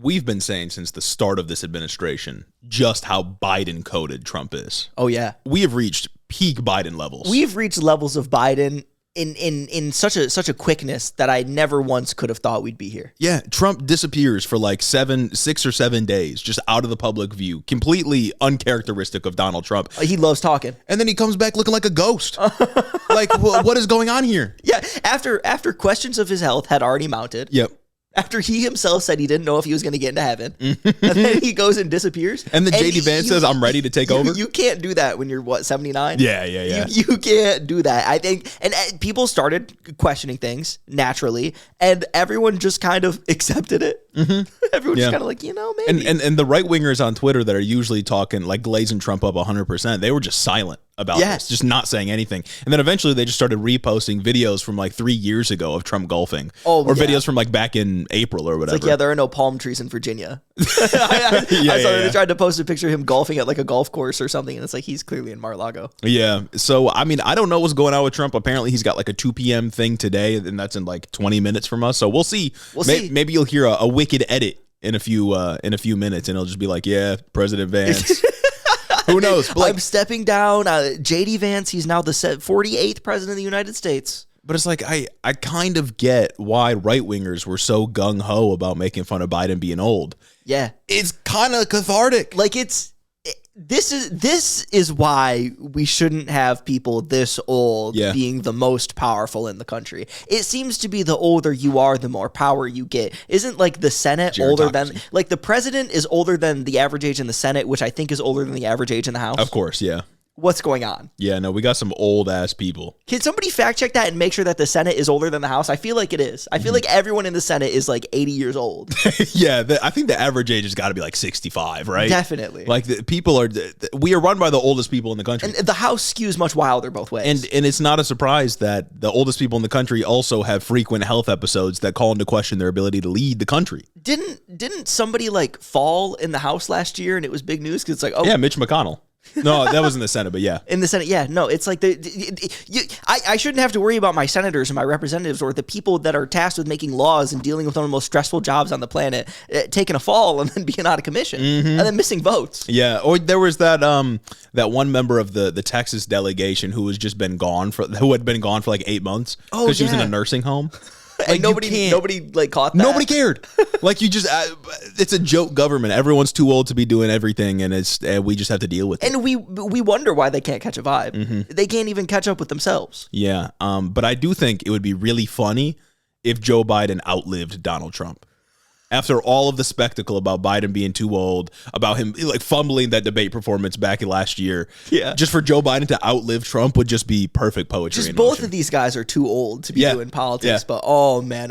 we've been saying since the start of this administration just how Biden coded Trump is. Oh, yeah. We have reached peak Biden levels. We've reached levels of Biden in such a quickness that I never once could have thought we'd be here. Yeah, Trump disappears for like 6 or 7 days, just out of the public view, completely uncharacteristic of Donald Trump. He loves talking. And then he comes back looking like a ghost. Like, what is going on here? Yeah, after questions of his health had already mounted. Yep. After he himself said he didn't know if he was going to get into heaven, and then he goes and disappears. And then J.D. Vance says, I'm ready to take over. You can't do that when you're, 79? Yeah. You can't do that. I think, and people started questioning things naturally, and everyone just kind of accepted it. Everyone's just kind of like, maybe. And the right-wingers on Twitter that are usually talking, like glazing Trump up 100%, they were just silent about this, just not saying anything. And then eventually they just started reposting videos from like 3 years ago of Trump golfing. Videos from like back in April or whatever. It's like, there are no palm trees in Virginia. I saw they tried to post a picture of him golfing at like a golf course or something, and it's like, he's clearly in Mar-a-Lago. Yeah. So, I mean, I don't know what's going on with Trump. Apparently he's got like a 2 p.m. thing today, and that's in like 20 minutes from us. So we'll see. Maybe you'll hear a wicked edit in a few minutes, and it'll just be like, yeah, President Vance. Who knows? Like, I'm stepping down. J.D. Vance, he's now the 48th president of the United States. But it's like, I kind of get why right-wingers were so gung-ho about making fun of Biden being old. Yeah. It's kind of cathartic. Like, this is why we shouldn't have people this old being the most powerful in the country. It seems to be the older you are, the more power you get. Isn't like the Senate older than, like the president is older than the average age in the Senate, which I think is older than the average age in the House? Of course, yeah. What's going on? Yeah, no, we got some old ass people. Can somebody fact check that and make sure that the Senate is older than the House? I feel like it is. I feel like everyone in the Senate is like 80 years old. Yeah, I think the average age has got to be like 65, right? Definitely. Like we are run by the oldest people in the country. And the House skews much wilder both ways. And it's not a surprise that the oldest people in the country also have frequent health episodes that call into question their ability to lead the country. Didn't somebody like fall in the House last year and it was big news? Because it's like, yeah, Mitch McConnell. No, that was in the Senate, but yeah. In the Senate, yeah. No, it's like I shouldn't have to worry about my senators and my representatives or the people that are tasked with making laws and dealing with one of the most stressful jobs on the planet taking a fall and then being out of commission and then missing votes. Yeah, or there was that one member of the Texas delegation who had been gone for like 8 months because she was in a nursing home. Like, and nobody like caught that. Nobody cared. Like you just, it's a joke government. Everyone's too old to be doing everything, and we just have to deal with it. And we wonder why they can't catch a vibe. They can't even catch up with themselves. Yeah. But I do think it would be really funny if Joe Biden outlived Donald Trump. After all of the spectacle about Biden being too old, about him like fumbling that debate performance back in last year, just for Joe Biden to outlive Trump would just be perfect poetry. Just both of these guys are too old to be doing politics, but oh man.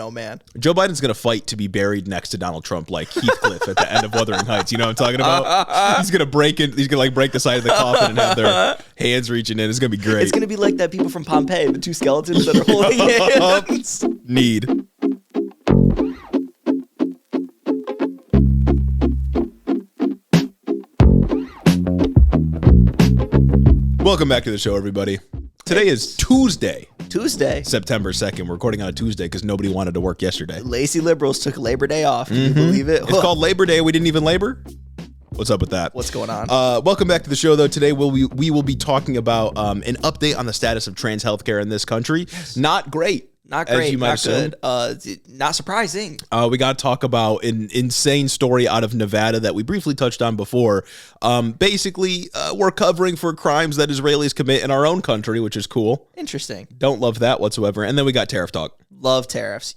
Joe Biden's going to fight to be buried next to Donald Trump like Heathcliff at the end of Wuthering Heights. You know what I'm talking about? He's going to break it. He's going to like break the side of the coffin and have their hands reaching in. It's going to be great. It's going to be like that people from Pompeii, the two skeletons that are holding hands. Need. Welcome back to the show, everybody. Today is Tuesday, September 2nd. We're recording on a Tuesday because nobody wanted to work yesterday. Lazy liberals took Labor Day off. Can you believe it? It's called Labor Day. We didn't even labor. What's up with that? What's going on? Welcome back to the show, though. Today we will be talking about an update on the status of trans healthcare in this country. Yes. Not great. Not great, as you might not assume. good. Not surprising. We got to talk about an insane story out of Nevada that we briefly touched on before. Basically, we're covering for crimes that Israelis commit in our own country, which is cool. Interesting. Don't love that whatsoever. And then we got tariff talk. Love tariffs.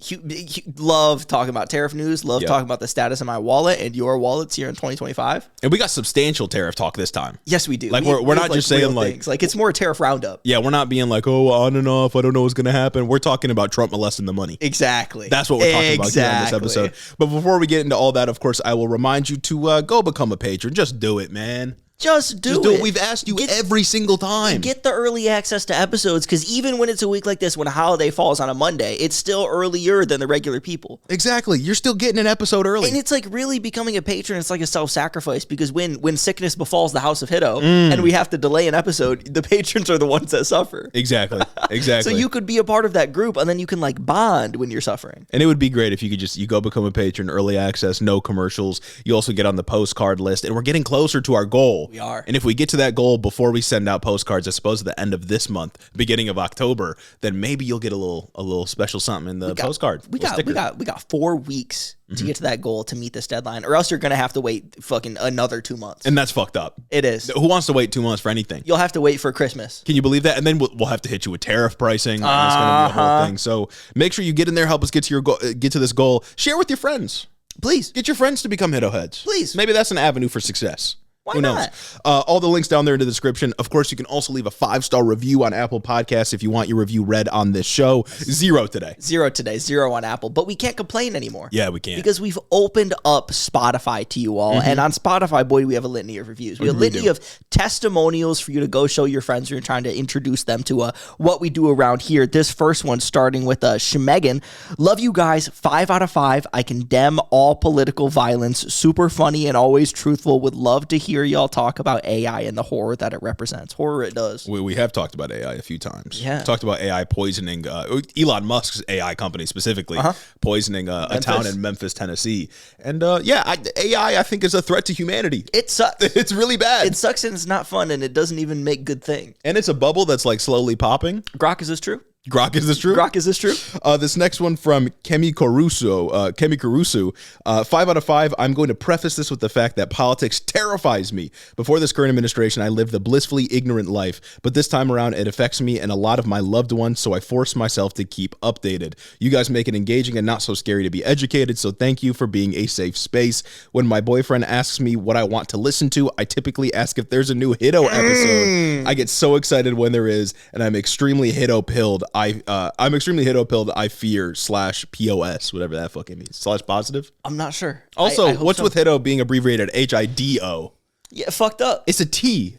Love talking about tariff news. Love talking about the status of my wallet and your wallets here in 2025. And we got substantial tariff talk this time. Yes, we do. Like we're not just saying like it's more a tariff roundup. Yeah, we're not being like, oh, on and off. I don't know what's going to happen. We're talking about Trump molesting the money. Exactly. That's what we're talking about here on this episode. But before we get into all that, of course, I will remind you to go become a patron. Just do it, man. Just do it. it. We've asked you every single time. Get the early access to episodes, because even when it's a week like this, when a holiday falls on a Monday, it's still earlier than the regular people. Exactly. You're still getting an episode early. And it's like really becoming a patron. It's like a self-sacrifice, because when sickness befalls the House of Hiddo and we have to delay an episode, the patrons are the ones that suffer. Exactly. So you could be a part of that group, and then you can like bond when you're suffering. And it would be great if you could you go become a patron, early access, no commercials. You also get on the postcard list, and we're getting closer to our goal. We are. And if we get to that goal before we send out postcards, I suppose at the end of this month, beginning of October, then maybe you'll get a little special something in the postcard. We got 4 weeks to get to that goal, to meet this deadline, or else you're gonna have to wait fucking another 2 months. And that's fucked up. It is. Who wants to wait 2 months for anything? You'll have to wait for Christmas. Can you believe that? And then we'll have to hit you with tariff pricing. And it's gonna be a whole thing. So make sure you get in there, help us get to your get to this goal. Share with your friends. Please. Get your friends to become Hiddo heads. Please. Maybe that's an avenue for success. Why not? All the links down there in the description. Of course, you can also leave a 5-star review on Apple Podcasts if you want your review read on this show. 0 today. 0 on Apple. But we can't complain anymore. Yeah, we can't. Because we've opened up Spotify to you all. And on Spotify, boy, we have a litany of reviews. We have a litany of testimonials for you to go show your friends. We're trying to introduce them to what we do around here. This first one starting with Shemegan. Love you guys. 5 out of 5. I condemn all political violence. Super funny and always truthful. Would love to hear y'all talk about AI and the horror that it represents. Horror it does. We have talked about AI a few times. Yeah. Talked about AI poisoning, Elon Musk's AI company specifically, poisoning a town in Memphis, Tennessee. And AI, I think, is a threat to humanity. It sucks. It's really bad. It sucks, and it's not fun, and it doesn't even make good thing. And it's a bubble that's like slowly popping. Grok, is this true? Grok, is this true? Grok, is this true? This next one from Kemi Caruso, 5 out of 5. I'm going to preface this with the fact that politics terrifies me. Before this current administration, I lived a blissfully ignorant life, but this time around, it affects me and a lot of my loved ones, so I force myself to keep updated. You guys make it engaging and not so scary to be educated, so thank you for being a safe space. When my boyfriend asks me what I want to listen to, I typically ask if there's a new Hiddo episode. I get so excited when there is, and I'm extremely Hiddo-pilled. I'm extremely Hiddo-pilled. I fear /POS, whatever that fucking means. /positive? I'm not sure. Also, I hope what's so. with Hiddo being abbreviated HIDO? Yeah, fucked up. It's a T.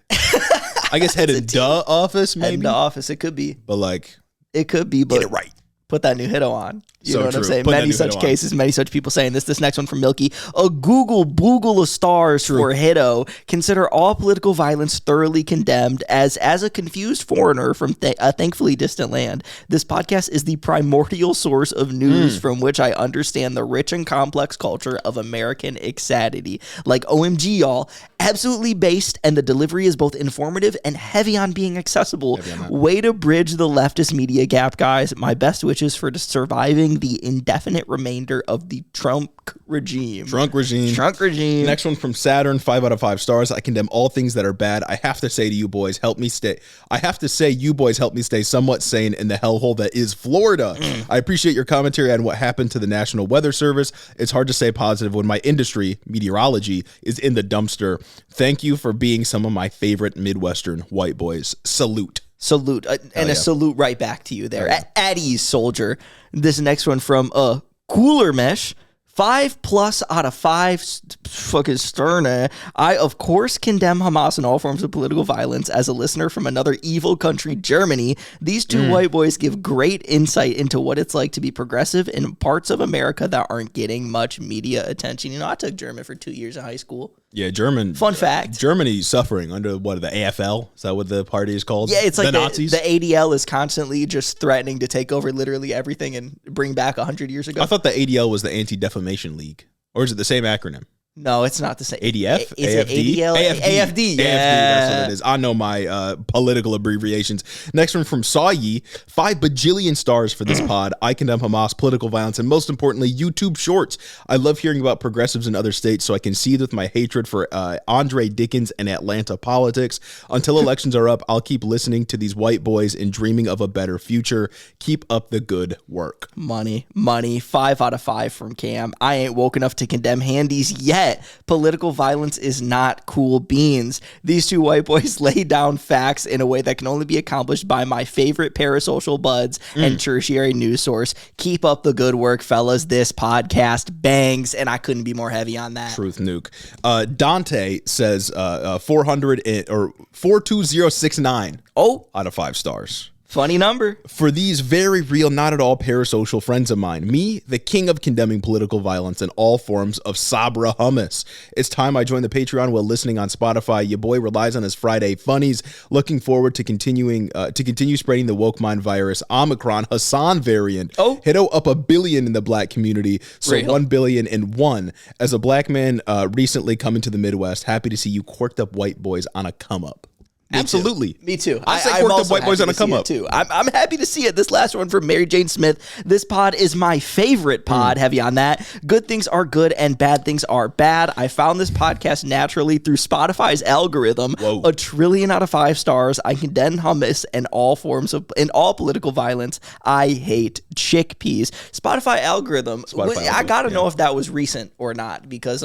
I guess head in duh office, maybe? Head in the office, it could be. But like, it could be, but get it right. Put that new Hiddo on. You know what I'm saying? Put Many such cases, many such people saying this. This next one from Milky. A Google boogle of stars for Hiddo. Consider all political violence thoroughly condemned. As a confused foreigner from a thankfully distant land, this podcast is the primordial source of news from which I understand the rich and complex culture of American insanity. Like OMG, y'all. Absolutely based, and the delivery is both informative and heavy on being accessible. Way to bridge the leftist media gap, guys. My best wishes for surviving the indefinite remainder of the Trump regime. Trump regime. Next one from Saturn, 5 out of 5 stars. I condemn all things that are bad. I have to say to you boys, help me stay somewhat sane in the hellhole that is Florida. I appreciate your commentary on what happened to the National Weather Service. It's hard to stay positive when my industry, meteorology, is in the dumpster. Thank you for being some of my favorite Midwestern white boys. Salute. A salute right back to you there. At ease, soldier. This next one from Cooler Mesh. 5+ out of 5 fucking stern. I, of course, condemn Hamas and all forms of political violence. As a listener from another evil country, Germany, these two white boys give great insight into what it's like to be progressive in parts of America that aren't getting much media attention. You know, I took German for 2 years in high school. Yeah, German. Fun fact. Germany's suffering under the AFL? Is that what the party is called? Yeah, it's like the Nazis? The ADL is constantly just threatening to take over literally everything and bring back 100 years ago. I thought the ADL was the Anti-Defamation League. Or is it the same acronym? No, it's not the same. ADF? Is it ADL? AFD. Yeah. AFD, that's what it is. I know my political abbreviations. Next one from Sayi. 5 bajillion stars for this pod. I condemn Hamas, political violence, and most importantly, YouTube shorts. I love hearing about progressives in other states so I can seethe with my hatred for Andre Dickens and Atlanta politics. Until elections are up, I'll keep listening to these white boys and dreaming of a better future. Keep up the good work. Money. 5 out of 5 from Cam. I ain't woke enough to condemn handies yet. bet political violence is not cool beans. These two white boys lay down facts in a way that can only be accomplished by my favorite parasocial buds and tertiary news source. Keep up the good work, fellas. This podcast bangs, and I couldn't be more heavy on that. Truth nuke. Dante says 42069 out of 5 stars. Funny number. For these very real, not at all parasocial friends of mine, me, the king of condemning political violence in all forms of Sabra hummus. It's time I joined the Patreon while listening on Spotify. Your boy relies on his Friday funnies. Looking forward to continue spreading the woke mind virus, Omicron Hassan variant. Hit up 1 billion in the black community. So Real. 1 billion in one. As a black man recently coming to the Midwest, happy to see you quirked up white boys on a come up. Absolutely. Me too. I say quirked up white boys on a come up too. I'm happy to see it. This last one from Mary Jane Smith. This pod is my favorite pod. Heavy on that. Good things are good and bad things are bad. I found this podcast naturally through Spotify's algorithm. Whoa. 1 trillion out of 5 stars. I condemn hummus and all forms of political violence. I hate chickpeas. Spotify algorithm. I gotta know if that was recent or not, because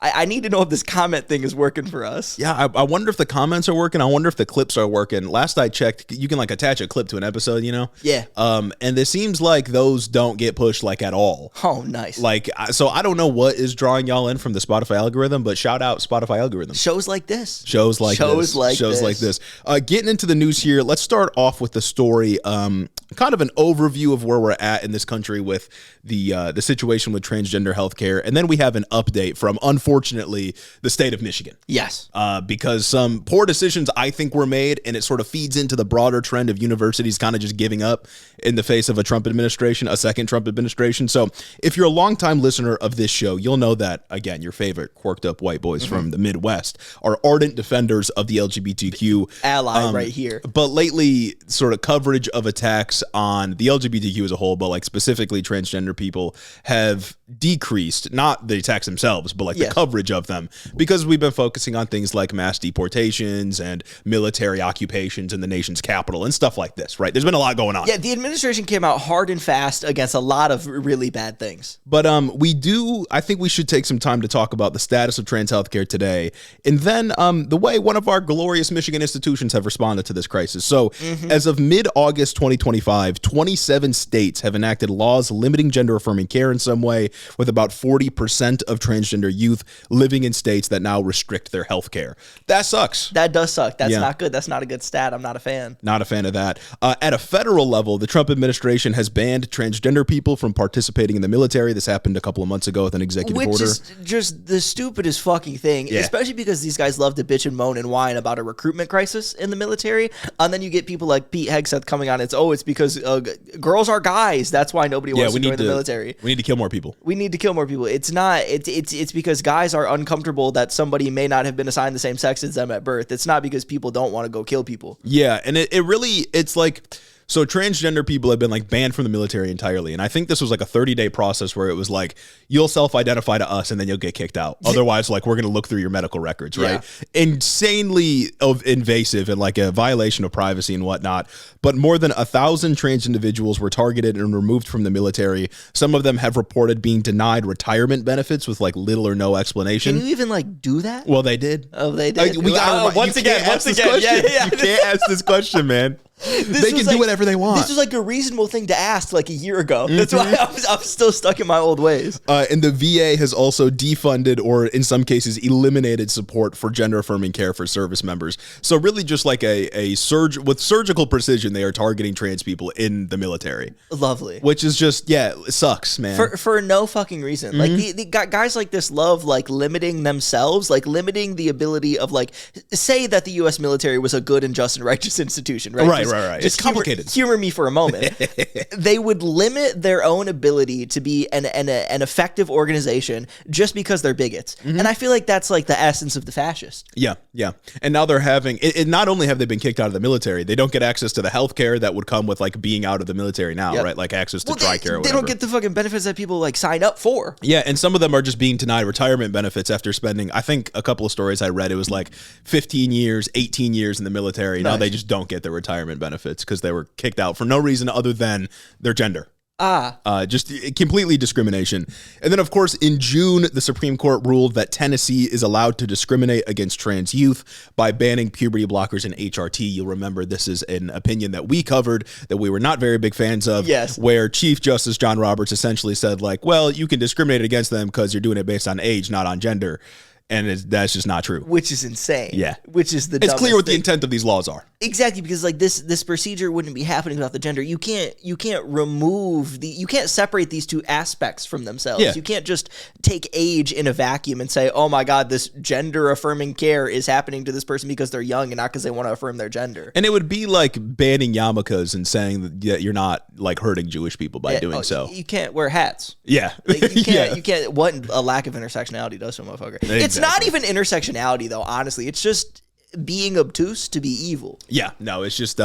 I need to know if this comment thing is working for us. Yeah, I wonder if the comments are working. I wonder if the clips are working. Last I checked, you can like attach a clip to an episode, you know? Yeah. And it seems like those don't get pushed like at all. Oh, nice. Like, so I don't know what is drawing y'all in from the Spotify algorithm, but shout out Spotify algorithm. Shows like this. Shows like this. Getting into the news here, let's start off with the story. Kind of an overview of where we're at in this country with the situation with transgender healthcare, and then we have an update from, unfortunately, the state of Michigan. Yes. Because some poor decisions, I think, were made, and it sort of feeds into the broader trend of universities kind of just giving up in the face of a Trump administration, a second Trump administration. So if you're a longtime listener of this show, you'll know that, again, your favorite quirked up white boys from the Midwest are ardent defenders of the LGBTQ. Ally right here. But lately, sort of coverage of attacks on the LGBTQ as a whole, but like specifically transgender people, have decreased, not the attacks themselves, but like the coverage of them, because we've been focusing on things like mass deportations and military occupations in the nation's capital and stuff like this, right? There's been a lot going on. Yeah, the administration came out hard and fast against a lot of really bad things. But I think we should take some time to talk about the status of trans healthcare today, and then the way one of our glorious Michigan institutions have responded to this crisis. So as of mid-August 2025, 27 states have enacted laws limiting gender-affirming care in some way, with about 40% of transgender youth living in states that now restrict their health care. That sucks. That does suck. That's not good. That's not a good stat. I'm not a fan. Not a fan of that. At a federal level, the Trump administration has banned transgender people from participating in the military. This happened a couple of months ago with an executive order. Which is just the stupidest fucking thing, especially because these guys love to bitch and moan and whine about a recruitment crisis in the military. And then you get people like Pete Hegseth coming on. It's because girls are guys. That's why nobody wants to join the military. We need to kill more people. We need to kill more people. It's not. It's because guys are uncomfortable that somebody may not have been assigned the same sex as them at birth. It's not because people don't want to go kill people. Yeah, and it's like. So transgender people have been like banned from the military entirely. And I think this was like a 30-day process where it was like, you'll self-identify to us and then you'll get kicked out. Otherwise, like, we're going to look through your medical records, right? Yeah. Insanely invasive and like a violation of privacy and whatnot. But more than 1,000 trans individuals were targeted and removed from the military. Some of them have reported being denied retirement benefits with like little or no explanation. Can you even like do that? Well, they did. Oh, they did. We got once again. Yeah. You can't ask this question, man. They can do whatever they want. This was like a reasonable thing to ask like a year ago. That's why I'm still stuck in my old ways. And the VA has also defunded or in some cases eliminated support for gender affirming care for service members. So really just like a surge with surgical precision, they are targeting trans people in the military. Lovely. Which is just, it sucks, man. For no fucking reason. Like the guys like this love like limiting themselves, like limiting the ability of like, say that the U.S. military was a good and just and righteous institution, right? Right. Just it's complicated. Humor me for a moment. They would limit their own ability to be an effective organization just because they're bigots. And I feel like that's like the essence of the fascist. Yeah. And now they're having it. Not only have they been kicked out of the military, they don't get access to the health care that would come with like being out of the military now, right? Like access to TRICARE or whatever. They don't get the fucking benefits that people like sign up for. Yeah, and some of them are just being denied retirement benefits after spending, I think a couple of stories I read, it was like 15 years, 18 years in the military. Nice. Now they just don't get their retirement benefits because they were kicked out for no reason other than their gender. Just completely discrimination. And then, of course, in June, the Supreme Court ruled that Tennessee is allowed to discriminate against trans youth by banning puberty blockers and HRT. You'll remember this is an opinion that we covered that we were not very big fans of, yes, where Chief Justice John Roberts essentially said, like, well, you can discriminate against them because you're doing it based on age, not on gender. And that's just not true. Which is insane. Yeah. Which is the It's clear what thing. the intent of these laws are. Exactly, because like this procedure wouldn't be happening without the gender. You can't remove you can't separate these two aspects from themselves. Yeah. You can't just take age in a vacuum and say, oh my God, this gender affirming care is happening to this person because they're young and not because they want to affirm their gender. And it would be like banning yarmulkes and saying that you're not like hurting Jewish people by doing so. You can't wear hats. Yeah. Like, you can't, yeah. you can't, what a lack of intersectionality does to a motherfucker. Exactly. It's not even intersectionality though, honestly. It's just being obtuse to be evil. Yeah, no, it's just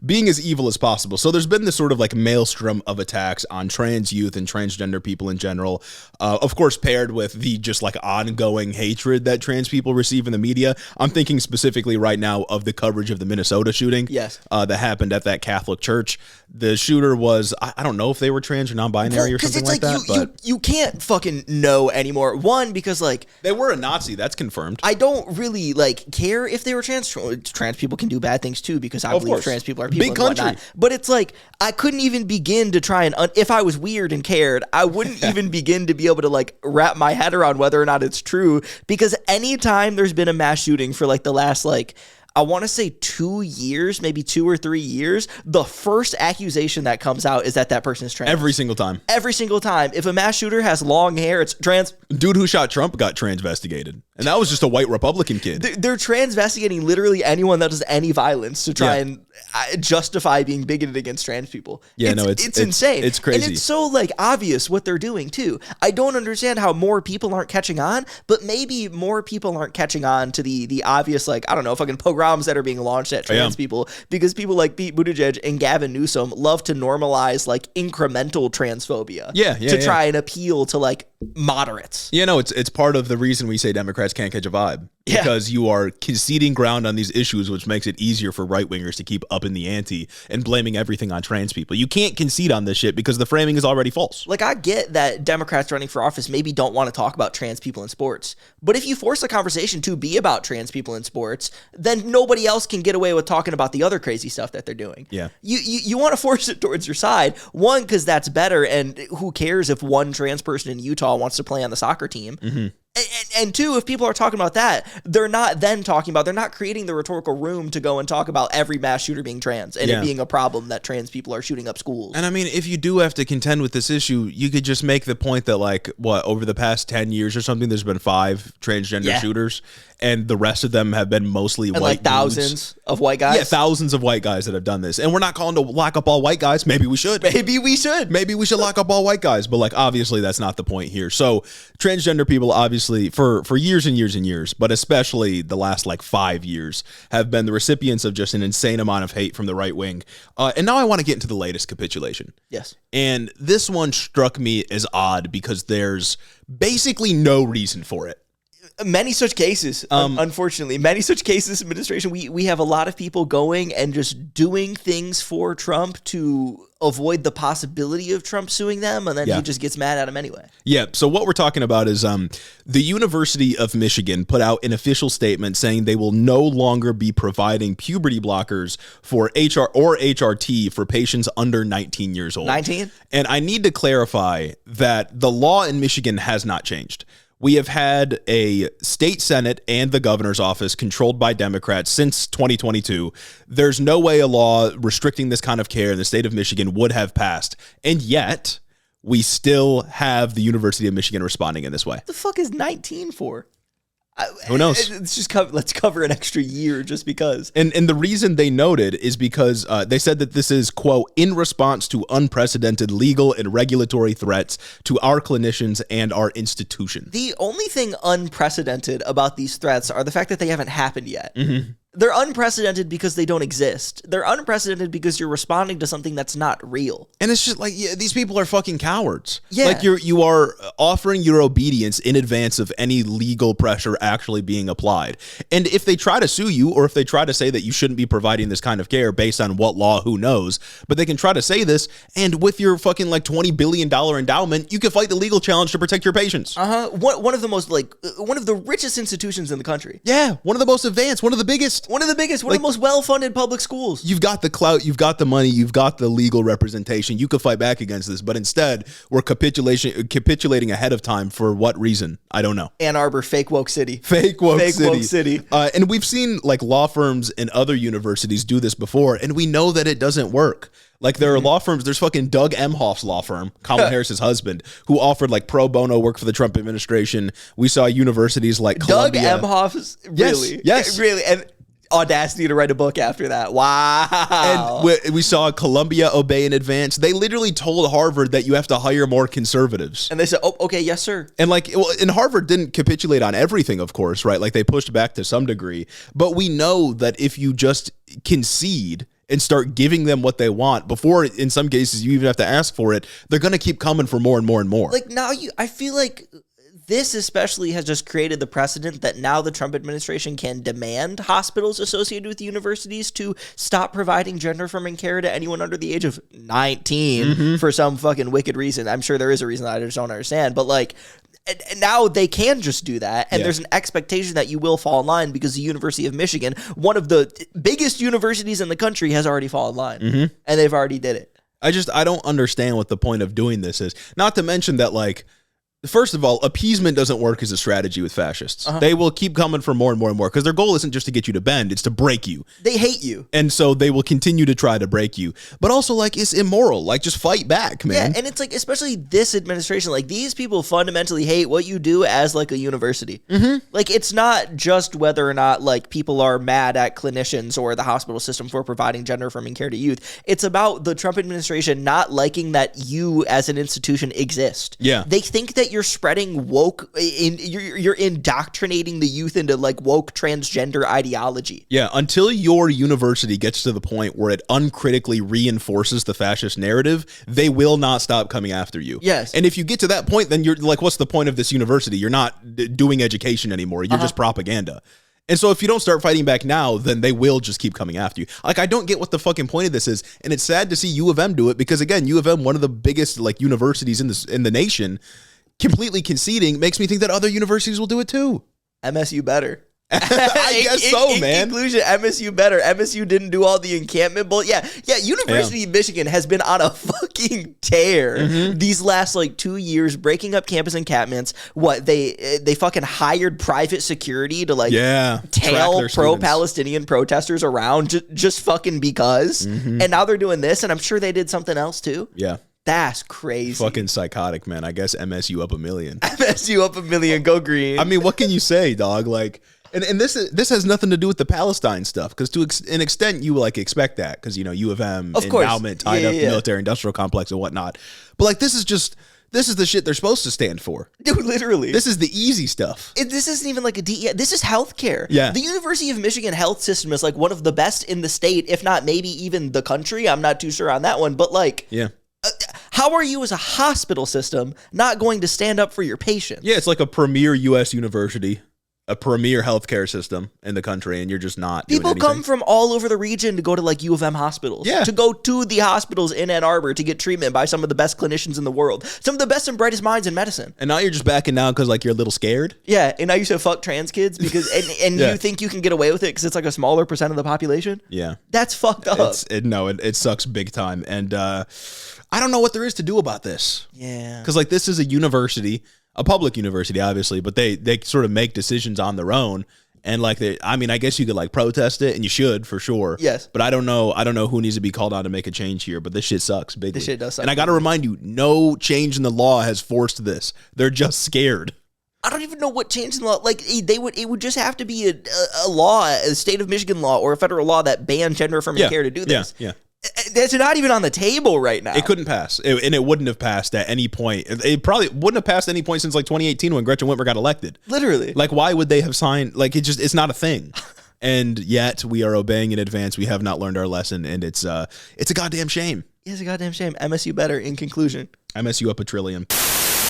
being as evil as possible. So there's been this sort of like maelstrom of attacks on trans youth and transgender people in general, of course paired with the just like ongoing hatred that trans people receive in the media. I'm thinking specifically right now of the coverage of the Minnesota shooting, yes, that happened at that Catholic church. The shooter was, I don't know if they were trans or non-binary or something like that, but you can't fucking know anymore. One, because like they were a Nazi, that's confirmed. I don't really like care if they were trans. Trans people can do bad things too, because I believe trans people are people big and whatnot. But it's like I couldn't even begin to try and if I was weird and cared, I wouldn't even begin to be able to like wrap my head around whether or not it's true. Because anytime there's been a mass shooting for like the last like I want to say 2 years, maybe 2 or 3 years, the first accusation that comes out is that person is trans. Every single time. Every single time. If a mass shooter has long hair, it's trans. Dude who shot Trump got transvestigated. And that was just a white Republican kid. They're transvestigating literally anyone that does any violence to try and justify being bigoted against trans people. Yeah, it's insane. It's crazy. And it's so like obvious what they're doing too. I don't understand how more people aren't catching on, but maybe more people aren't catching on to the obvious, like, I don't know, fucking pogroms that are being launched at trans people, because people like Pete Buttigieg and Gavin Newsom love to normalize like incremental transphobia. To try and appeal to like moderates. Yeah, no, it's part of the reason we say Democrats can't catch a vibe. Because you are conceding ground on these issues, which makes it easier for right-wingers to keep up in the ante and blaming everything on trans people. You can't concede on this shit because the framing is already false. Like, I get that Democrats running for office maybe don't want to talk about trans people in sports, but if you force the conversation to be about trans people in sports, then nobody else can get away with talking about the other crazy stuff that they're doing. Yeah. You want to force it towards your side, one, because that's better, and who cares if one trans person in Utah wants to play on the soccer team? Mm-hmm. And two, if people are talking about that, they're not creating the rhetorical room to go and talk about every mass shooter being trans and it being a problem that trans people are shooting up schools. And I mean, if you do have to contend with this issue, you could just make the point that like, over the past 10 years or something, there's been 5 transgender shooters, and the rest of them have been mostly white like thousands of white guys. Yeah, thousands of white guys that have done this. And we're not calling to lock up all white guys. Maybe we should. Maybe we should lock up all white guys. But like, obviously, that's not the point here. So transgender people, obviously, for years and years and years, but especially the last like 5 years, have been the recipients of just an insane amount of hate from the right wing. And now I want to get into the latest capitulation. Yes. And this one struck me as odd because there's basically no reason for it. Many such cases, unfortunately, many such cases, administration. We have a lot of people going and just doing things for Trump to avoid the possibility of Trump suing them, and then he just gets mad at him anyway. Yeah, so what we're talking about is the University of Michigan put out an official statement saying they will no longer be providing puberty blockers for HR or HRT for patients under 19 years old. 19? And I need to clarify that the law in Michigan has not changed. We have had a state senate and the governor's office controlled by Democrats since 2022. There's no way a law restricting this kind of care in the state of Michigan would have passed. And yet, we still have the University of Michigan responding in this way. What the fuck is 19 for? Who knows? Let's cover an extra year just because. And the reason they noted is because they said that this is, quote, in response to unprecedented legal and regulatory threats to our clinicians and our institution. The only thing unprecedented about these threats are the fact that they haven't happened yet. Mm-hmm. They're unprecedented because they don't exist. They're unprecedented because you're responding to something that's not real. And it's just like, yeah, these people are fucking cowards. Yeah. Like you are offering your obedience in advance of any legal pressure actually being applied. And if they try to sue you, or if they try to say that you shouldn't be providing this kind of care based on what law, who knows, but they can try to say this, and with your fucking like $20 billion endowment, you can fight the legal challenge to protect your patients. One of the most one of the richest institutions in the country. Yeah, one of the most advanced, one of the biggest. One of the most well-funded public schools. You've got the clout, you've got the money, you've got the legal representation. You could fight back against this, but instead, we're capitulating ahead of time for what reason? I don't know. Ann Arbor, fake woke city. Fake woke city. And we've seen like law firms and other universities do this before, and we know that it doesn't work. Like there are law firms, there's fucking Doug Emhoff's law firm, Kamala Harris's husband, who offered like pro bono work for the Trump administration. We saw universities like Columbia. Doug Emhoff's, really? Yes. Really? And audacity to write a book after that. Wow. And we saw Columbia obey in advance. They literally told Harvard that you have to hire more conservatives. And they said, oh, okay, yes, sir. And like, well, and Harvard didn't capitulate on everything, of course, right? Like they pushed back to some degree. But we know that if you just concede and start giving them what they want before, in some cases, you even have to ask for it, they're going to keep coming for more and more and more. Like now I feel like this especially has just created the precedent that now the Trump administration can demand hospitals associated with universities to stop providing gender-affirming care to anyone under the age of 19 for some fucking wicked reason. I'm sure there is a reason that I just don't understand, but like, and now they can just do that, and there's an expectation that you will fall in line because the University of Michigan, one of the biggest universities in the country, has already fallen in line, and they've already did it. I don't understand what the point of doing this is. Not to mention that, like, first of all, appeasement doesn't work as a strategy with fascists. They will keep coming for more and more and more because their goal isn't just to get you to bend, it's to break you. They hate you. And so they will continue to try to break you. But also, like, it's immoral. Like, just fight back, man. Yeah, and it's like, especially this administration, like, these people fundamentally hate what you do as, like, a university. Like, it's not just whether or not, like, people are mad at clinicians or the hospital system for providing gender-affirming care to youth. It's about the Trump administration not liking that you as an institution exist. Yeah. They think that you're spreading woke, you're indoctrinating the youth into like woke transgender ideology. Yeah, until your university gets to the point where it uncritically reinforces the fascist narrative, they will not stop coming after you. Yes. And if you get to that point, then you're like, what's the point of this university? You're not doing education anymore. You're just propaganda. And so if you don't start fighting back now, then they will just keep coming after you. Like, I don't get what the fucking point of this is. And it's sad to see U of M do it because, again, U of M, one of the biggest like universities in the nation, completely conceding makes me think that other universities will do it too. MSU better. I guess so, man. In conclusion, MSU better. MSU didn't do all the encampment bull. Yeah. University of Michigan has been on a fucking tear these last like 2 years, breaking up campus encampments. What they fucking hired private security to like tail pro-Palestinian protesters around just fucking because. And now they're doing this, and I'm sure they did something else too. Yeah. That's crazy. Fucking psychotic, man. I guess MSU up a million. MSU up a million. Go green. I mean, what can you say, dog? Like, and this has nothing to do with the Palestine stuff, because to an extent you like expect that, because you know U of M endowment tied up military industrial complex and whatnot. But like, this is the shit they're supposed to stand for. Dude, literally. This is the easy stuff. This isn't even like a DEI. This is healthcare. Yeah. The University of Michigan health system is like one of the best in the state, if not maybe even the country. I'm not too sure on that one, but like, yeah. How are you as a hospital system not going to stand up for your patients? Yeah, it's like a premier U.S. university, a premier healthcare system in the country, and you're just not People doing come anything. from all over the region to go to like U of M hospitals. Yeah. To go to the hospitals in Ann Arbor to get treatment by some of the best clinicians in the world. Some of the best and brightest minds in medicine. And now you're just backing down because like you're a little scared? Yeah, and now you say fuck trans kids because and you think you can get away with it because it's like a smaller percent of the population? Yeah. That's fucked up. It sucks big time. And I don't know what there is to do about this. Yeah. Because like this is a university, a public university, obviously, but they sort of make decisions on their own. And like, I guess you could like protest it, and you should for sure. Yes. But I don't know who needs to be called on to make a change here. But this shit sucks bigly. This shit does suck. And I got to remind you, no change in the law has forced this. They're just scared. I don't even know what change in the law. Like it would just have to be a law, a state of Michigan law, or a federal law that bans gender affirming care to do this. Yeah. That's not even on the table right now. It couldn't pass, and it wouldn't have passed at any point. It probably wouldn't have passed at any point since like 2018 when Gretchen Whitmer got elected. Literally, like why would they have signed? Like it's not a thing. And yet we are obeying in advance. We have not learned our lesson, and it's a goddamn shame. It's a goddamn shame. MSU better in conclusion. MSU up a trillion.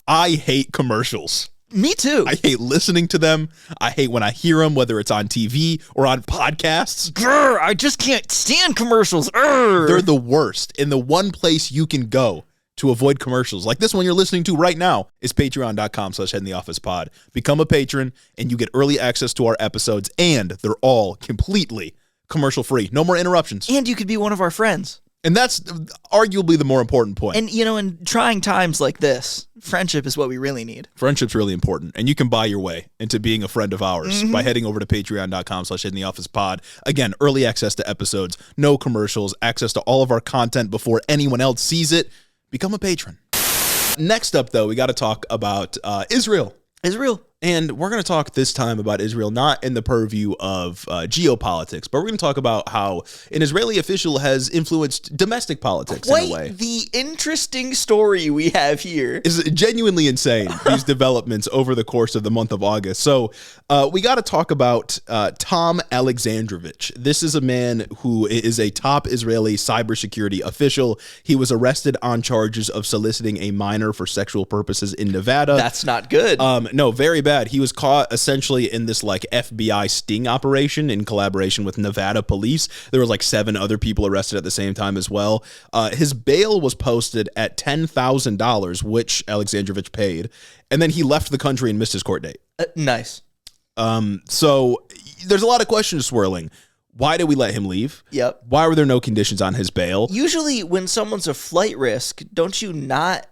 I hate commercials. Me too. I hate listening to them. I hate when I hear them, whether it's on TV or on podcasts. Grr, I just can't stand commercials. They're the worst. And the one place you can go to avoid commercials, like this one you're listening to right now, is patreon.com/headintheofficepod. Become a patron, and you get early access to our episodes, and they're all completely commercial free. No more interruptions. And you could be one of our friends. And that's arguably the more important point. And, in trying times like this, friendship is what we really need. Friendship's really important. And you can buy your way into being a friend of ours by heading over to patreon.com/headintheofficepod. Again, early access to episodes, no commercials, access to all of our content before anyone else sees it. Become a patron. Next up, though, we got to talk about Israel. And we're going to talk this time about Israel, not in the purview of geopolitics, but we're going to talk about how an Israeli official has influenced domestic politics in a way. The interesting story we have here is genuinely insane, these developments over the course of the month of August. So we got to talk about Tom Alexandrovich. This is a man who is a top Israeli cybersecurity official. He was arrested on charges of soliciting a minor for sexual purposes in Nevada. That's not good. No, very bad. He was caught essentially in this like FBI sting operation in collaboration with Nevada police. There were like 7 other people arrested at the same time as well. His bail was posted at $10,000, which Alexandrovich paid, and then he left the country and missed his court date. Nice. So there's a lot of questions swirling. Why did we let him leave? Yep. Why were there no conditions on his bail? Usually when someone's a flight risk, don't you not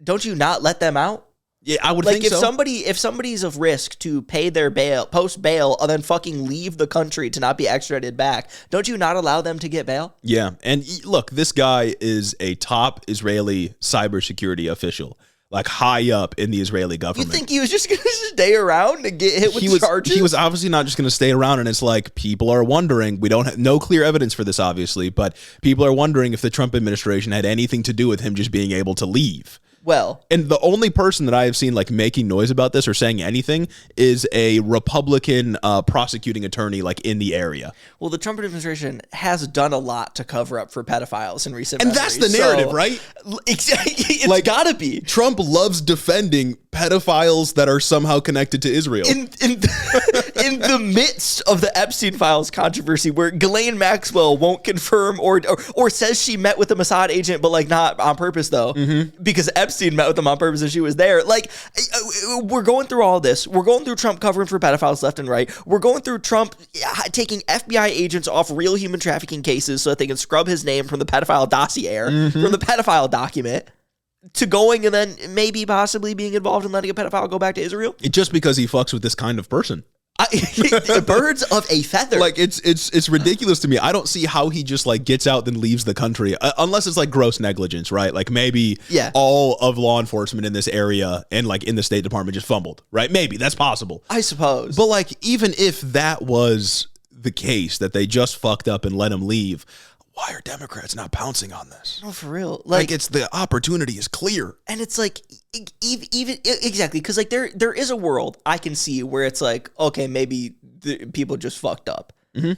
let them out? Yeah, I would think so. If somebody's of risk to pay their bail, post bail, and then fucking leave the country to not be extradited back, don't you not allow them to get bail? Yeah, and look, this guy is a top Israeli cybersecurity official, like high up in the Israeli government. You think he was just going to stay around and get hit with charges? He was obviously not just going to stay around, and it's like people are wondering. We don't have no clear evidence for this, obviously, but people are wondering if the Trump administration had anything to do with him just being able to leave. Well, and the only person that I have seen like making noise about this or saying anything is a Republican prosecuting attorney like in the area. Well, the Trump administration has done a lot to cover up for pedophiles in recent memory. And that's the narrative, right? Exactly. It's like, gotta be. Trump loves defending pedophiles that are somehow connected to Israel. In the midst of the Epstein files controversy, where Ghislaine Maxwell won't confirm or says she met with a Mossad agent, but like not on purpose though, because Epstein met with him on purpose and she was there. Like, we're going through all this. We're going through Trump covering for pedophiles left and right. We're going through Trump taking FBI agents off real human trafficking cases so that they can scrub his name from the pedophile dossier, from the pedophile document, to going and then maybe possibly being involved in letting a pedophile go back to Israel. Just because he fucks with this kind of person. Birds of a feather. Like it's ridiculous to me. I don't see how he just like gets out then leaves the country unless it's like gross negligence, right? Like maybe all of law enforcement in this area and like in the State Department just fumbled, right? Maybe that's possible, I suppose. But like even if that was the case, that they just fucked up and let him leave, why are Democrats not pouncing on this? No, for real. Like it's the opportunity is clear. And it's like, even exactly, because like there is a world I can see where it's like, okay, maybe people just fucked up.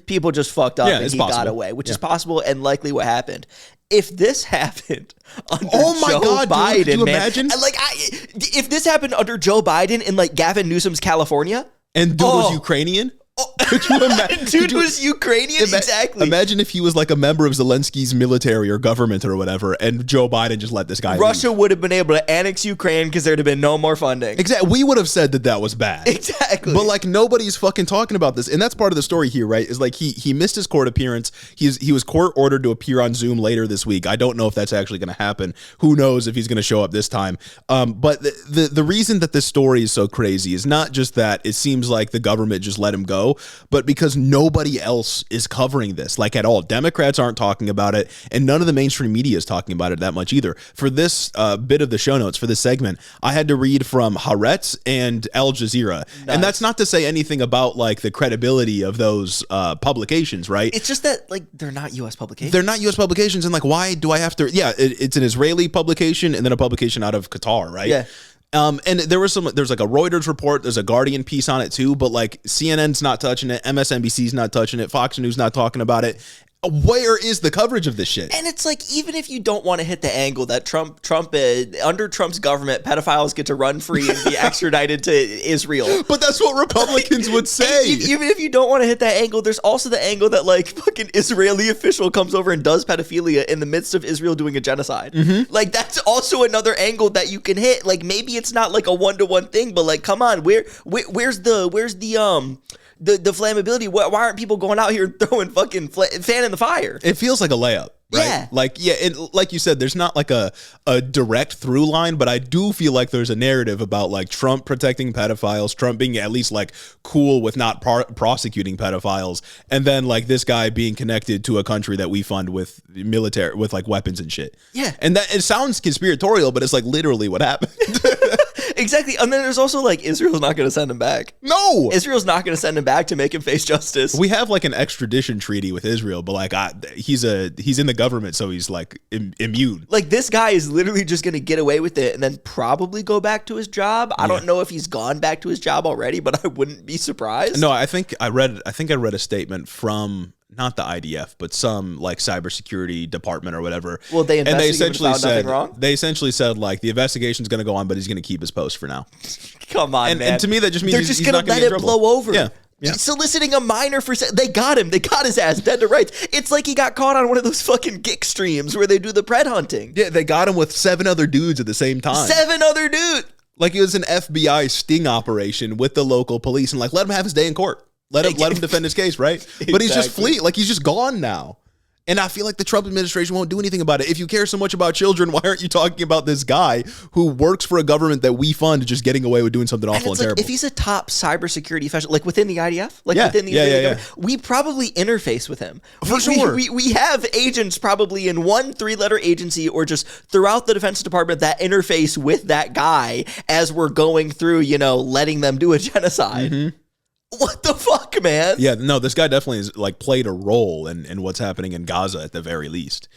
People just fucked up and he got away, which is possible and likely what happened. If this happened under Joe Biden, dude, can you imagine? If this happened under Joe Biden in like Gavin Newsom's California, and dude was Ukrainian. Could you imagine? Dude was Ukrainian, exactly. Imagine if he was like a member of Zelensky's military or government or whatever, and Joe Biden just let this guy Russia would have been able to annex Ukraine because there'd have been no more funding. Exactly. We would have said that was bad. Exactly. But like nobody's fucking talking about this. And that's part of the story here, right? Is like he missed his court appearance. He was court ordered to appear on Zoom later this week. I don't know if that's actually going to happen. Who knows if he's going to show up this time. But the reason that this story is so crazy is not just that it seems like the government just let him go, but because nobody else is covering this like at all. Democrats aren't talking about it, and none of the mainstream media is talking about it that much either. For this bit of the show notes for this segment, I had to read from Haaretz and Al Jazeera. Nice. And that's not to say anything about like the credibility of those publications, right? It's just that like they're not U.S. publications. They're not U.S. publications, and like why do I have to? Yeah, it's an Israeli publication and then a publication out of Qatar, right? Yeah. And there's like a Reuters report, there's a Guardian piece on it too, but like CNN's not touching it, MSNBC's not touching it, Fox News not talking about it. Where is the coverage of this shit? And it's like, even if you don't want to hit the angle that Trump under Trump's government, pedophiles get to run free and be extradited to Israel. But that's what Republicans would say. Even if you don't want to hit that angle, there's also the angle that like fucking Israeli official comes over and does pedophilia in the midst of Israel doing a genocide. Mm-hmm. Like, that's also another angle that you can hit. Like, maybe it's not like a 1-to-1 thing, but like, come on, where's the flammability? Why aren't people going out here throwing fucking fan in the fire? It feels like a layup, right? Yeah. Like, like you said, there's not like a direct through line, but I do feel like there's a narrative about like Trump protecting pedophiles, Trump being at least like cool with not prosecuting pedophiles, and then like this guy being connected to a country that we fund with military, with like weapons and shit. Yeah. And that it sounds conspiratorial, but it's like literally what happened. Exactly. And then there's also like, Israel's not going to send him back. No, Israel's not going to send him back to make him face justice. We have like an extradition treaty with Israel, but like he's in the government, so he's like immune. Like, this guy is literally just going to get away with it and then probably go back to his job. I don't know if he's gone back to his job already, but I wouldn't be surprised. No, I think I read a statement from not the IDF, but some like cybersecurity department or whatever. Well, they essentially said nothing wrong. They essentially said like the investigation's going to go on, but he's going to keep his post for now. Come on, man. And to me, that just means they're just going to let it blow over. Yeah. Soliciting a minor for they got him. They got his ass dead to rights. It's like he got caught on one of those fucking Gik streams where they do the pred hunting. Yeah, they got him with 7 other dudes at the same time. 7 other dudes. Like, it was an FBI sting operation with the local police, and like, let him have his day in court. Let him defend his case, right? Exactly. But he's just like, he's just gone now. And I feel like the Trump administration won't do anything about it. If you care so much about children, why aren't you talking about this guy who works for a government that we fund just getting away with doing something awful and terrible? If he's a top cybersecurity official, like within the IDF, within the government, we probably interface with him. For sure. We have agents probably in one 3-letter agency or just throughout the Defense Department that interface with that guy as we're going through, letting them do a genocide. Mm-hmm. What the fuck, man? Yeah, no, this guy definitely has like played a role in what's happening in Gaza at the very least.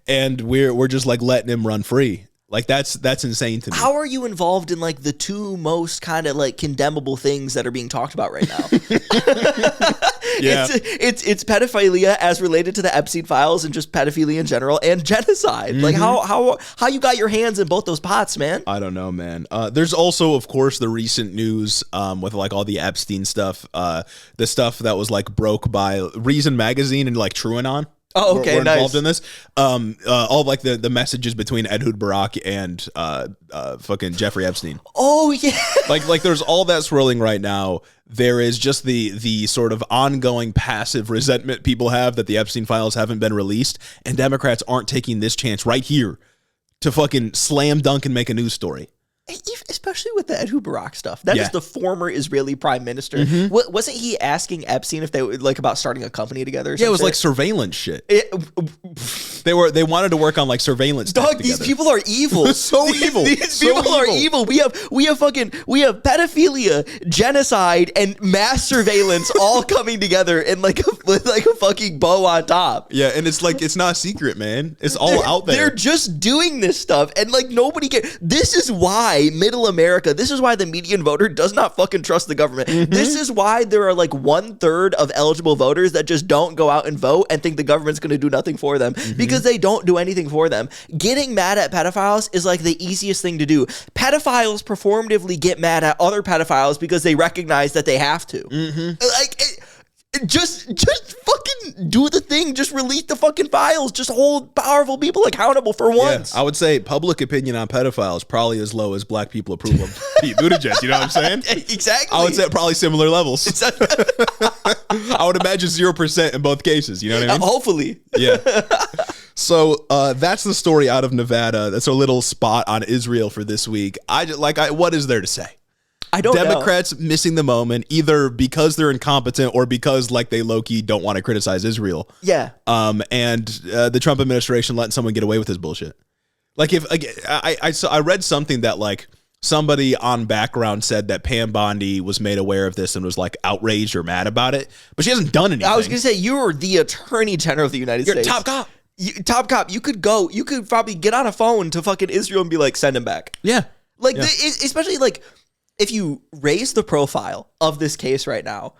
And we're just like letting him run free. Like, that's insane to me. How are you involved in like the 2 most kind of like condemnable things that are being talked about right now? Yeah. It's pedophilia as related to the Epstein files and just pedophilia in general and genocide. Mm-hmm. Like, how you got your hands in both those pots, man? I don't know, man. There's also, of course, the recent news with like all the Epstein stuff, the stuff that was like broke by Reason Magazine and like TrueAnon. Oh, okay, we're involved nice. in this. All like the messages between Ehud Barak and fucking Jeffrey Epstein. Oh yeah. like there's all that swirling right now. There is just the sort of ongoing passive resentment people have that the Epstein files haven't been released, and Democrats aren't taking this chance right here to fucking slam dunk and make a news story. Especially with the Ehud Barak stuff. That is the former Israeli prime minister. Mm-hmm. Wasn't he asking Epstein if they would like about starting a company together? Or yeah, it was like surveillance shit. They wanted to work on like surveillance. Dog, these people are evil. So evil. These people are evil. We have pedophilia, genocide, and mass surveillance all coming together in like a fucking bow on top. Yeah, and it's like it's not a secret, man. It's all out there. They're just doing this stuff, and like nobody cares. This is why middle America, this is why the median voter does not fucking trust the government. Mm-hmm. This is why there are like 1/3 of eligible voters that just don't go out and vote and think the government's going to do nothing for them because they don't do anything for them. Getting mad at pedophiles is like the easiest thing to do. Pedophiles performatively get mad at other pedophiles because they recognize that they have to. Just fucking do the thing. Just release the fucking files. Just hold powerful people accountable for once. Yeah, I would say public opinion on pedophiles probably as low as black people approve of Pete Buttigieg. You know what I'm saying? Exactly. I would say probably similar levels. I would imagine 0% in both cases. You know what I mean? Hopefully. Yeah. So that's the story out of Nevada. That's a little spot on Israel for this week. What is there to say? I don't know. Democrats missing the moment, either because they're incompetent or because like they low-key don't want to criticize Israel. Yeah. And the Trump administration letting someone get away with his bullshit. Like if I read something that like somebody on background said that Pam Bondi was made aware of this and was like outraged or mad about it, but she hasn't done anything. I was gonna say you're the Attorney General of the United States. Top cop. Top cop. You could probably get on a phone to fucking Israel and be like, send him back. Yeah. Like, especially like if you raise the profile of this case right now,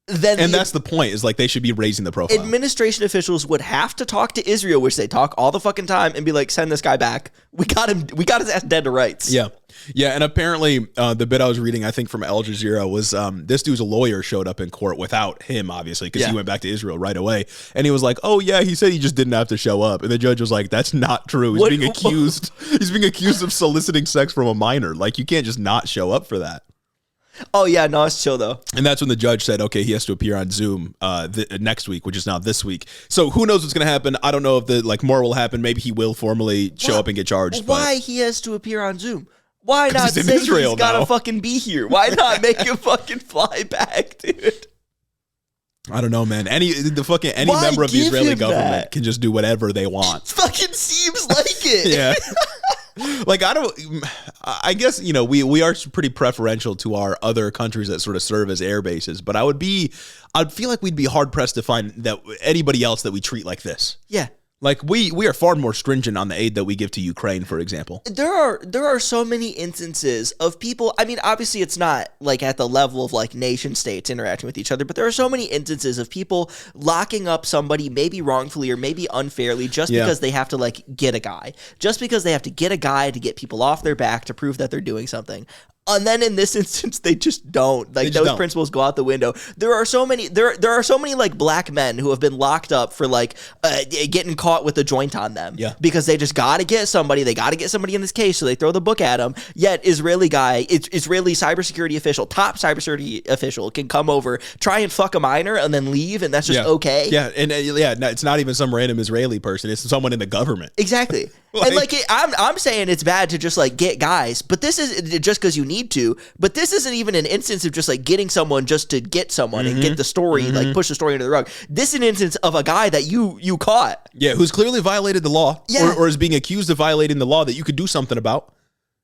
then that's the point, is like they should be raising the profile. Administration officials would have to talk to Israel, which they talk all the fucking time, and be like, send this guy back. We got his ass dead to rights. Yeah. Yeah, and apparently the bit I was reading, I think from Al Jazeera, was this dude's lawyer showed up in court without him, obviously, because he went back to Israel right away. And he was like, oh, yeah, he said he just didn't have to show up. And the judge was like, that's not true. He's being accused. He's being accused of soliciting sex from a minor. Like, you can't just not show up for that. Oh, yeah, no, it's chill, though. And that's when the judge said, okay, he has to appear on Zoom next week, which is now this week. So who knows what's going to happen? I don't know if more will happen. Maybe he will formally show up and get charged. Why he has to appear on Zoom? Why not say Israel he's got to fucking be here? Why not make him fucking fly back, dude? I don't know, man. Any member of the Israeli government can just do whatever they want. It fucking seems like it. Yeah. Like, I guess, we are pretty preferential to our other countries that sort of serve as air bases, but I'd feel like we'd be hard pressed to find that anybody else that we treat like this. Yeah. Like, we are far more stringent on the aid that we give to Ukraine, for example. There are so many instances of people. I mean, obviously, it's not like at the level of like nation states interacting with each other, but there are so many instances of people locking up somebody, maybe wrongfully or maybe unfairly, just because they have to like get a guy, just because they have to get a guy to get people off their back to prove that they're doing something. And then in this instance, they just don't. Like, those principles go out the window. There are so many like black men who have been locked up for like getting caught with a joint on them. Yeah. Because they just got to get somebody. They got to get somebody in this case, so they throw the book at them. Yet Israeli cybersecurity official, top cybersecurity official, can come over, try and fuck a minor, and then leave, and that's just okay. Yeah, and it's not even some random Israeli person. It's someone in the government. Exactly. I'm saying it's bad to just like get guys, but this is just because you need to. But this isn't even an instance of just like getting someone just to get someone and get the story, like push the story under the rug. This is an instance of a guy that you caught. Yeah, who's clearly violated the law, or is being accused of violating the law that you could do something about.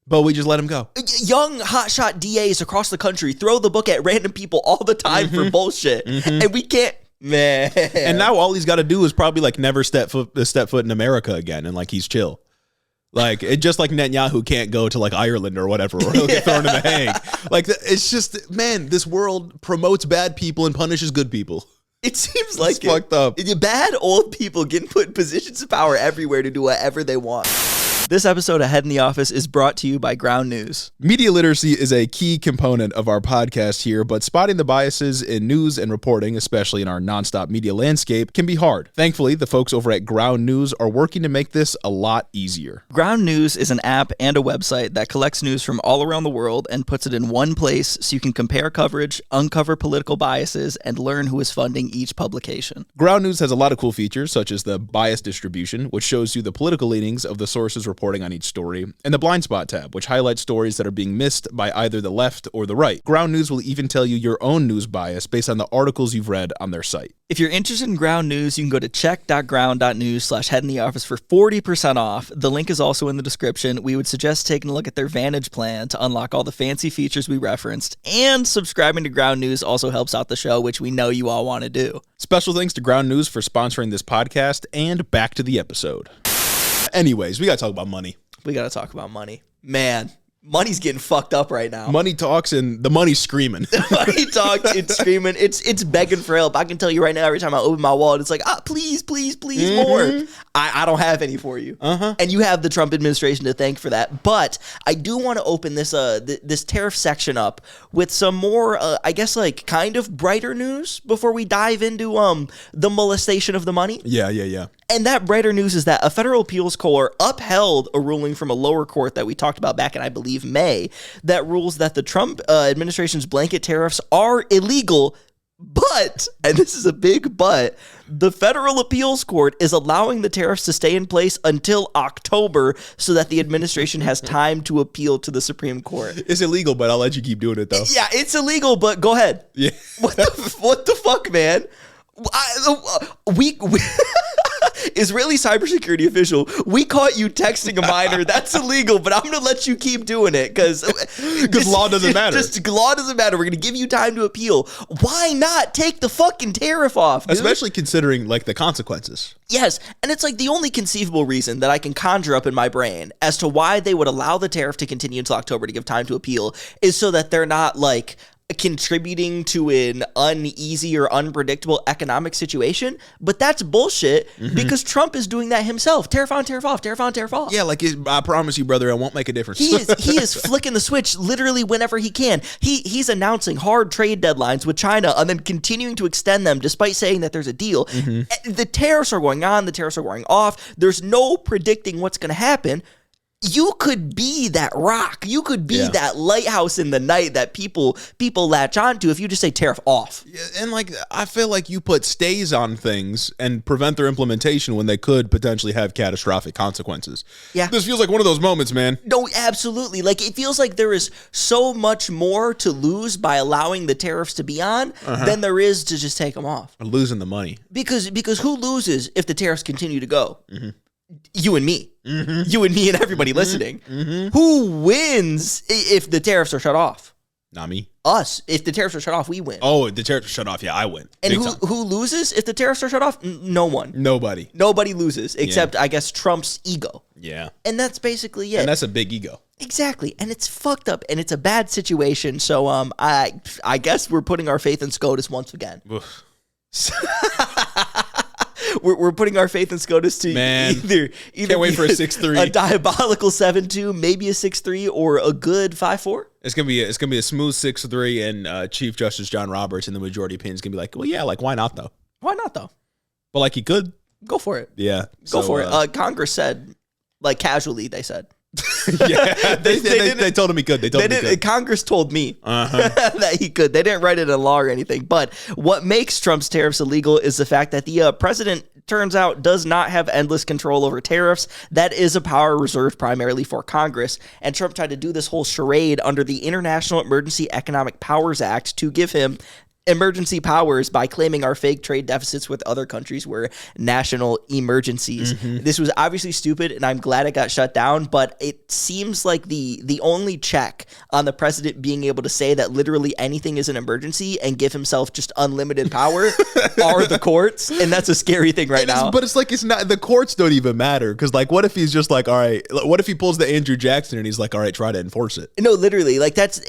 But we just let him go. Young hotshot DAs across the country throw the book at random people all the time for bullshit, and we can't. Man. And now all he's got to do is probably like never step foot in America again, and like he's chill. Like, it just like Netanyahu can't go to like Ireland or whatever, or he'll get thrown in the Hague. Like, it's just, man, this world promotes bad people and punishes good people. It seems like it's fucked up. Bad old people getting put in positions of power everywhere to do whatever they want. This episode of Head in the Office is brought to you by Ground News. Media literacy is a key component of our podcast here, but spotting the biases in news and reporting, especially in our nonstop media landscape, can be hard. Thankfully, the folks over at Ground News are working to make this a lot easier. Ground News is an app and a website that collects news from all around the world and puts it in one place so you can compare coverage, uncover political biases, and learn who is funding each publication. Ground News has a lot of cool features, such as the bias distribution, which shows you the political leanings of the sources reporting on each story, and the blind spot tab, which highlights stories that are being missed by either the left or the right. Ground News will even tell you your own news bias based on the articles you've read on their site. If you're interested in Ground News, you can go to check.ground.news/headintheoffice for 40% off. The link is also in the description. We would suggest taking a look at their Vantage plan to unlock all the fancy features we referenced, and subscribing to Ground News also helps out the show, which we know you all want to do. Special thanks to Ground News for sponsoring this podcast, and back to the episode. Anyways, we got to talk about money. We got to talk about money. Man, money's getting fucked up right now. Money talks and the money's screaming. Money talks, it's screaming. It's begging for help. I can tell you right now, every time I open my wallet, it's like, please, please, please, more. I don't have any for you. And you have the Trump administration to thank for that. But I do want to open this this tariff section up with some more, I guess, like kind of brighter news before we dive into the molestation of the money. Yeah. And that brighter news is that a federal appeals court upheld a ruling from a lower court that we talked about back in, I believe, May, that rules that the Trump administration's blanket tariffs are illegal. But, and this is a big but, the federal appeals court is allowing the tariffs to stay in place until October so that the administration has time to appeal to the Supreme Court. It's illegal, but I'll let you keep doing it, though. Yeah, it's illegal, but go ahead. Yeah. What the fuck, man? Israeli cybersecurity official, we caught you texting a minor. That's illegal, but I'm going to let you keep doing it because law doesn't matter. Just law doesn't matter. We're going to give you time to appeal. Why not take the fucking tariff off, dude? Especially considering like the consequences. Yes, and it's like the only conceivable reason that I can conjure up in my brain as to why they would allow the tariff to continue until October to give time to appeal is so that they're not like contributing to an uneasy or unpredictable economic situation, but that's bullshit because Trump is doing that himself. Tariff on, tariff off, tariff on, tariff off. Yeah, like I promise you, brother, it won't make a difference. He is flicking the switch literally whenever he can. He's announcing hard trade deadlines with China and then continuing to extend them despite saying that there's a deal. The tariffs are going on, the tariffs are going off. There's no predicting what's going to happen. You could be that rock. You could be that lighthouse in the night that people latch onto if you just say tariff off. And like, I feel like you put stays on things and prevent their implementation when they could potentially have catastrophic consequences. Yeah. This feels like one of those moments, man. No, absolutely. Like, it feels like there is so much more to lose by allowing the tariffs to be on than there is to just take them off. Or losing the money. Because who loses if the tariffs continue to go? You and me. You and me and everybody listening. Who wins if the tariffs are shut off? Not me. Us. If the tariffs are shut off, we win. Oh, the tariffs are shut off. Yeah, I win. And who loses if the tariffs are shut off? No one. Nobody. Nobody loses except, I guess, Trump's ego. Yeah. And that's basically it. And that's a big ego. Exactly. And it's fucked up and it's a bad situation. So I guess we're putting our faith in SCOTUS once again. We're putting our faith in SCOTUS to either can't wait for a 6-3, a diabolical 7-2, maybe a 6-3, or a good 5-4. It's gonna be a smooth 6-3, and Chief Justice John Roberts and the majority opinion is gonna be like, well, yeah, like why not though? Why not though? But like he could go for it. Yeah, go for it. Congress said, like casually, they said. Yeah, they told him he could. They told him he could. Congress told me that he could. They didn't write it in law or anything. But what makes Trump's tariffs illegal is the fact that the president, turns out, does not have endless control over tariffs. That is a power reserved primarily for Congress. And Trump tried to do this whole charade under the International Emergency Economic Powers Act to give him emergency powers by claiming our fake trade deficits with other countries were national emergencies. This was obviously stupid, and I'm glad it got shut down, but it seems like the only check on the president being able to say that literally anything is an emergency and give himself just unlimited power are the courts, and that's a scary thing right now. But it's like, it's not, the courts don't even matter, because like, what if he's just like, all right, what if he pulls the Andrew Jackson and he's like, all right, try to enforce it? No, literally, like that's,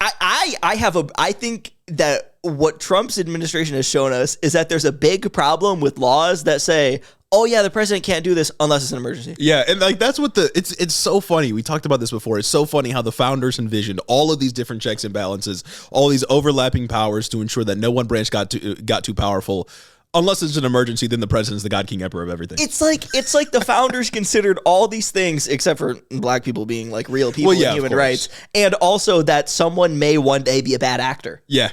I think that what Trump's administration has shown us is that there's a big problem with laws that say, oh yeah, the president can't do this unless it's an emergency. Yeah, and like that's what it's so funny. We talked about this before. It's so funny how the founders envisioned all of these different checks and balances, all these overlapping powers to ensure that no one branch got too powerful. Unless it's an emergency, then the president's the God, King, Emperor of everything. It's like the founders considered all these things, except for black people being like real people and human rights, and also that someone may one day be a bad actor. Yeah.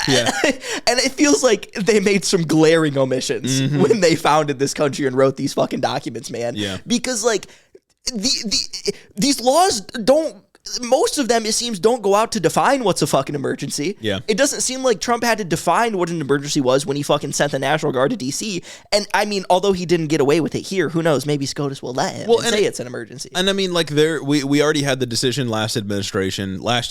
Yeah. And it feels like they made some glaring omissions when they founded this country and wrote these fucking documents, man. Yeah. Because like these laws don't, most of them, it seems, don't go out to define what's a fucking emergency. Yeah. It doesn't seem like Trump had to define what an emergency was when he fucking sent the National Guard to D.C. And I mean, although he didn't get away with it here, who knows? Maybe SCOTUS will let him say it's an emergency. And I mean, like, we already had the decision last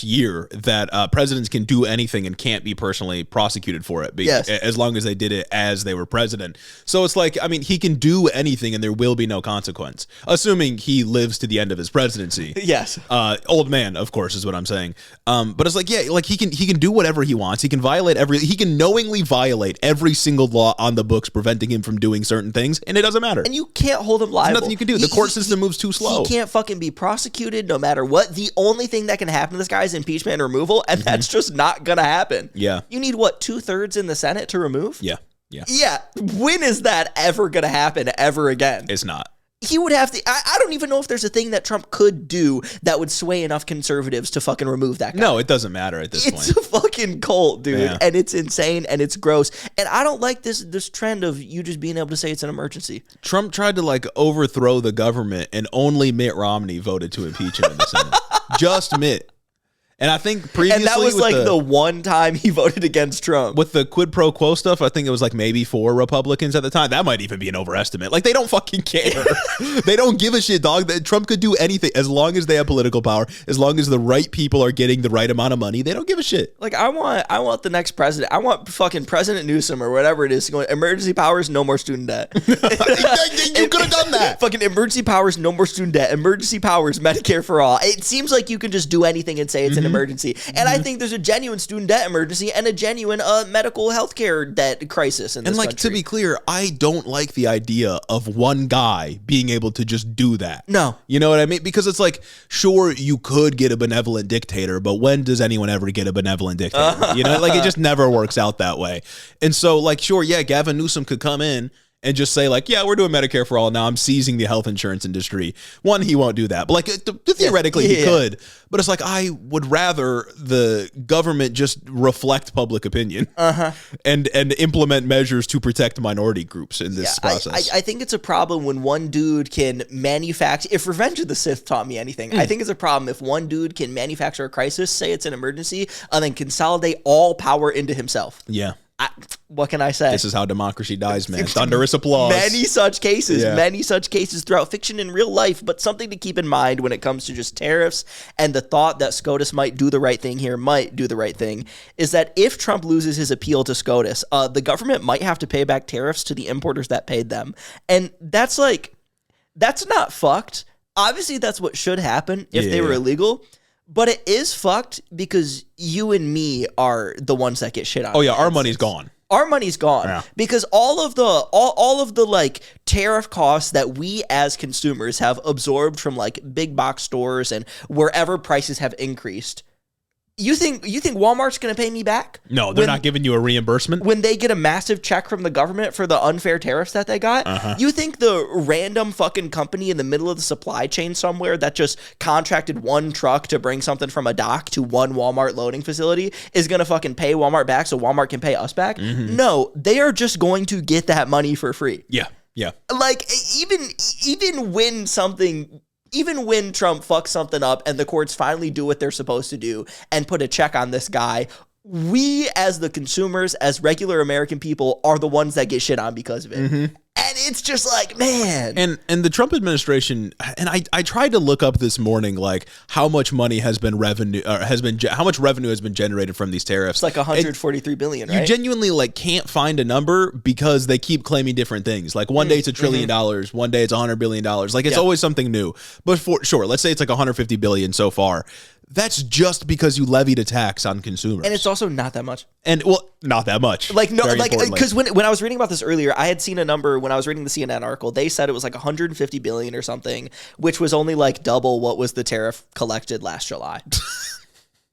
year that presidents can do anything and can't be personally prosecuted for it. As long as they did it as they were president. So it's like, I mean, he can do anything and there will be no consequence, assuming he lives to the end of his presidency. Yes. Old man, of course, is what I'm saying. But it's like, yeah, like he can do whatever he wants. He can knowingly violate every single law on the books preventing him from doing certain things, and it doesn't matter. And you can't hold him liable. There's nothing you can do. The court system moves too slow. He can't fucking be prosecuted no matter what. The only thing that can happen to this guy is impeachment and removal, and that's just not gonna happen. Yeah. You need what, 2/3 in the Senate to remove? Yeah. Yeah. When is that ever gonna happen ever again? It's not. He would have to. I don't even know if there's a thing that Trump could do that would sway enough conservatives to fucking remove that guy. No, it doesn't matter at this point. It's a fucking cult, dude. Yeah. And it's insane and it's gross. And I don't like this trend of you just being able to say it's an emergency. Trump tried to like overthrow the government and only Mitt Romney voted to impeach him in the Senate. Just Mitt. And I think previously, and that was like the one time he voted against Trump. With the quid pro quo stuff, I think it was like maybe 4 Republicans at the time. That might even be an overestimate. Like, they don't fucking care. They don't give a shit, dog. That Trump could do anything as long as they have political power, as long as the right people are getting the right amount of money. They don't give a shit. Like, I want the next president. I want fucking President Newsom or whatever it is going, emergency powers, no more student debt. You could have done that. Fucking emergency powers, no more student debt. Emergency powers, Medicare for all. It seems like you can just do anything and say it's an emergency. And I think there's a genuine student debt emergency and a genuine medical healthcare debt crisis in this country. To be clear, I don't like the idea of one guy being able to just do that. No. You know what I mean? Because it's like, sure, you could get a benevolent dictator, but when does anyone ever get a benevolent dictator? You know, like, it just never works out that way. And so, like, sure, yeah, Gavin Newsom could come in and just say, like, yeah, we're doing Medicare for all now. I'm seizing the health insurance industry. One, he won't do that. But, like, theoretically, he could. But it's like, I would rather the government just reflect public opinion and implement measures to protect minority groups in this process. I think it's a problem when one dude can manufacture. If Revenge of the Sith taught me anything, I think it's a problem if one dude can manufacture a crisis, say it's an emergency, and then consolidate all power into himself. Yeah. What can I say? This is how democracy dies, man. Thunderous applause. Many such cases throughout fiction and real life, but something to keep in mind when it comes to just tariffs and the thought that SCOTUS might do the right thing here, is that if Trump loses his appeal to SCOTUS, the government might have to pay back tariffs to the importers that paid them. And that's not fucked. Obviously, that's what should happen if they were illegal. But it is fucked because you and me are the ones that get shit on. Oh yeah, our money's gone. Our money's gone because all of the like tariff costs that we as consumers have absorbed from like big box stores and wherever prices have increased. You think Walmart's going to pay me back? No, they're not giving you a reimbursement. When they get a massive check from the government for the unfair tariffs that they got, you think the random fucking company in the middle of the supply chain somewhere that just contracted one truck to bring something from a dock to one Walmart loading facility is going to fucking pay Walmart back so Walmart can pay us back? No, they are just going to get that money for free. Yeah. Like, even when Trump fucks something up and the courts finally do what they're supposed to do and put a check on this guy, we as the consumers, as regular American people, are the ones that get shit on because of it. And it's just like, man. And the Trump administration, and I tried to look up this morning, like, how much money how much revenue has been generated from these tariffs. It's like $143 billion, right? You genuinely like can't find a number because they keep claiming different things. Like one day it's $1 trillion, one day it's $100 billion. Like it's always something new. But sure, let's say it's like $150 billion so far. That's just because you levied a tax on consumers. And it's also not that much. And well, not that much. Like, no, like, because when I was reading about this earlier, I had seen a number when I was reading the CNN article. They said it was like $150 billion or something, which was only like double what was the tariff collected last July.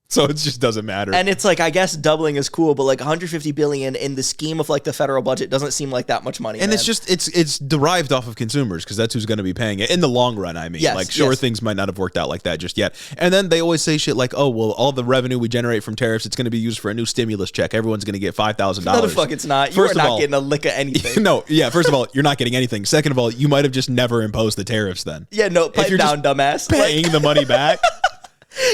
So it just doesn't matter. And it's like, I guess doubling is cool, but like $150 billion in the scheme of like the federal budget doesn't seem like that much money. And it's just, it's derived off of consumers because that's who's going to be paying it in the long run. I mean, things might not have worked out like that just yet. And then they always say shit like, oh, well, all the revenue we generate from tariffs, it's going to be used for a new stimulus check. Everyone's going to get $5,000. No, the fuck it's not. You're not getting a lick of anything. No, yeah, first of all, you're not getting anything. Second of all, you might have just never imposed the tariffs then. Yeah, no, pipe down, dumbass. Paying the money back.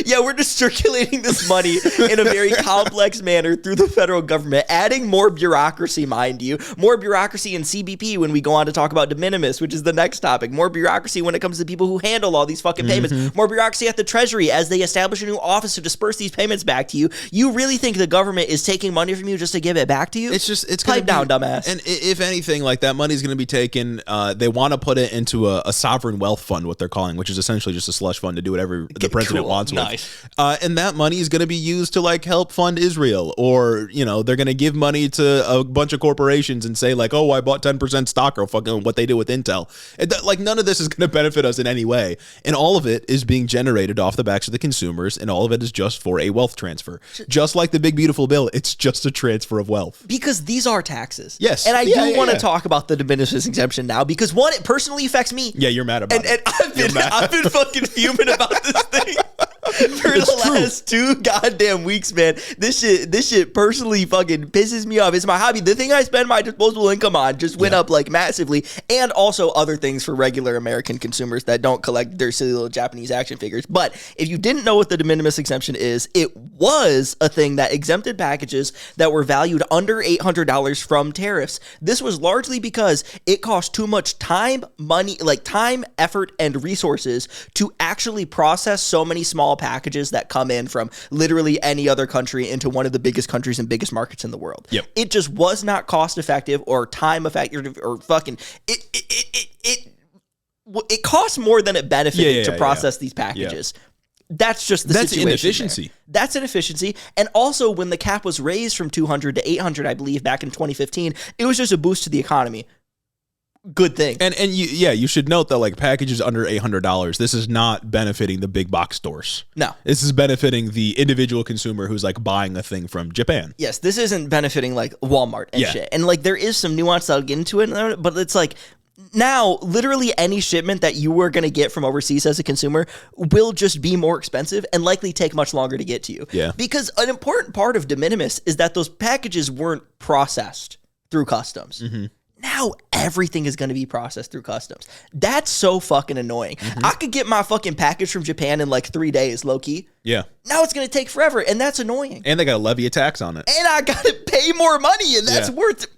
Yeah, we're just circulating this money in a very complex manner through the federal government, adding more bureaucracy, mind you. More bureaucracy in CBP when we go on to talk about de minimis, which is the next topic. More bureaucracy when it comes to people who handle all these fucking payments. More bureaucracy at the Treasury as they establish a new office to disperse these payments back to you. You really think the government is taking money from you just to give it back to you? It's pipe down, dumbass. And if anything, like that money's going to be taken, they want to put it into a sovereign wealth fund, what they're calling, which is essentially just a slush fund to do whatever the president wants with. And that money is going to be used to like help fund Israel, or they're going to give money to a bunch of corporations and say like, oh, I bought 10% stock, or fucking what they did with Intel. Like none of this is going to benefit us in any way, and all of it is being generated off the backs of the consumers, and all of it is just for a wealth transfer. Just like the big beautiful bill, it's just a transfer of wealth because these are taxes. Yes, and I do want to talk about the de minimis exemption now because one, it personally affects me. Yeah, you're mad about it. And I've been fucking fuming about this thing. the last 2 goddamn weeks, man. This shit personally fucking pisses me off. It's my hobby. The thing I spend my disposable income on just went up like massively, and also other things for regular American consumers that don't collect their silly little Japanese action figures. But if you didn't know what the de minimis exemption is, it was a thing that exempted packages that were valued under $800 from tariffs. This was largely because it cost too much time, money, like time, effort, and resources to actually process so many small packages that come in from literally any other country into one of the biggest countries and biggest markets in the world. Yep. It just was not cost effective or time effective or fucking it costs more than it benefited to process these packages. Yeah. That's just the situation. That's inefficiency. There. That's inefficiency. And also, when the cap was raised from 200 to 800, I believe, back in 2015, it was just a boost to the economy. Good thing. And you should note that like packages under $800, this is not benefiting the big box stores. No. This is benefiting the individual consumer who's like buying a thing from Japan. Yes, this isn't benefiting like Walmart and shit. And like there is some nuance I'll get into it, but it's like now, literally any shipment that you were going to get from overseas as a consumer will just be more expensive and likely take much longer to get to you. Yeah. Because an important part of de minimis is that those packages weren't processed through customs. Mm-hmm. Now everything is going to be processed through customs. That's so fucking annoying. Mm-hmm. I could get my fucking package from Japan in like 3 days, low-key. Yeah. Now it's going to take forever, and that's annoying. And they got to levy a tax on it. And I got to pay more money, and that's worth it.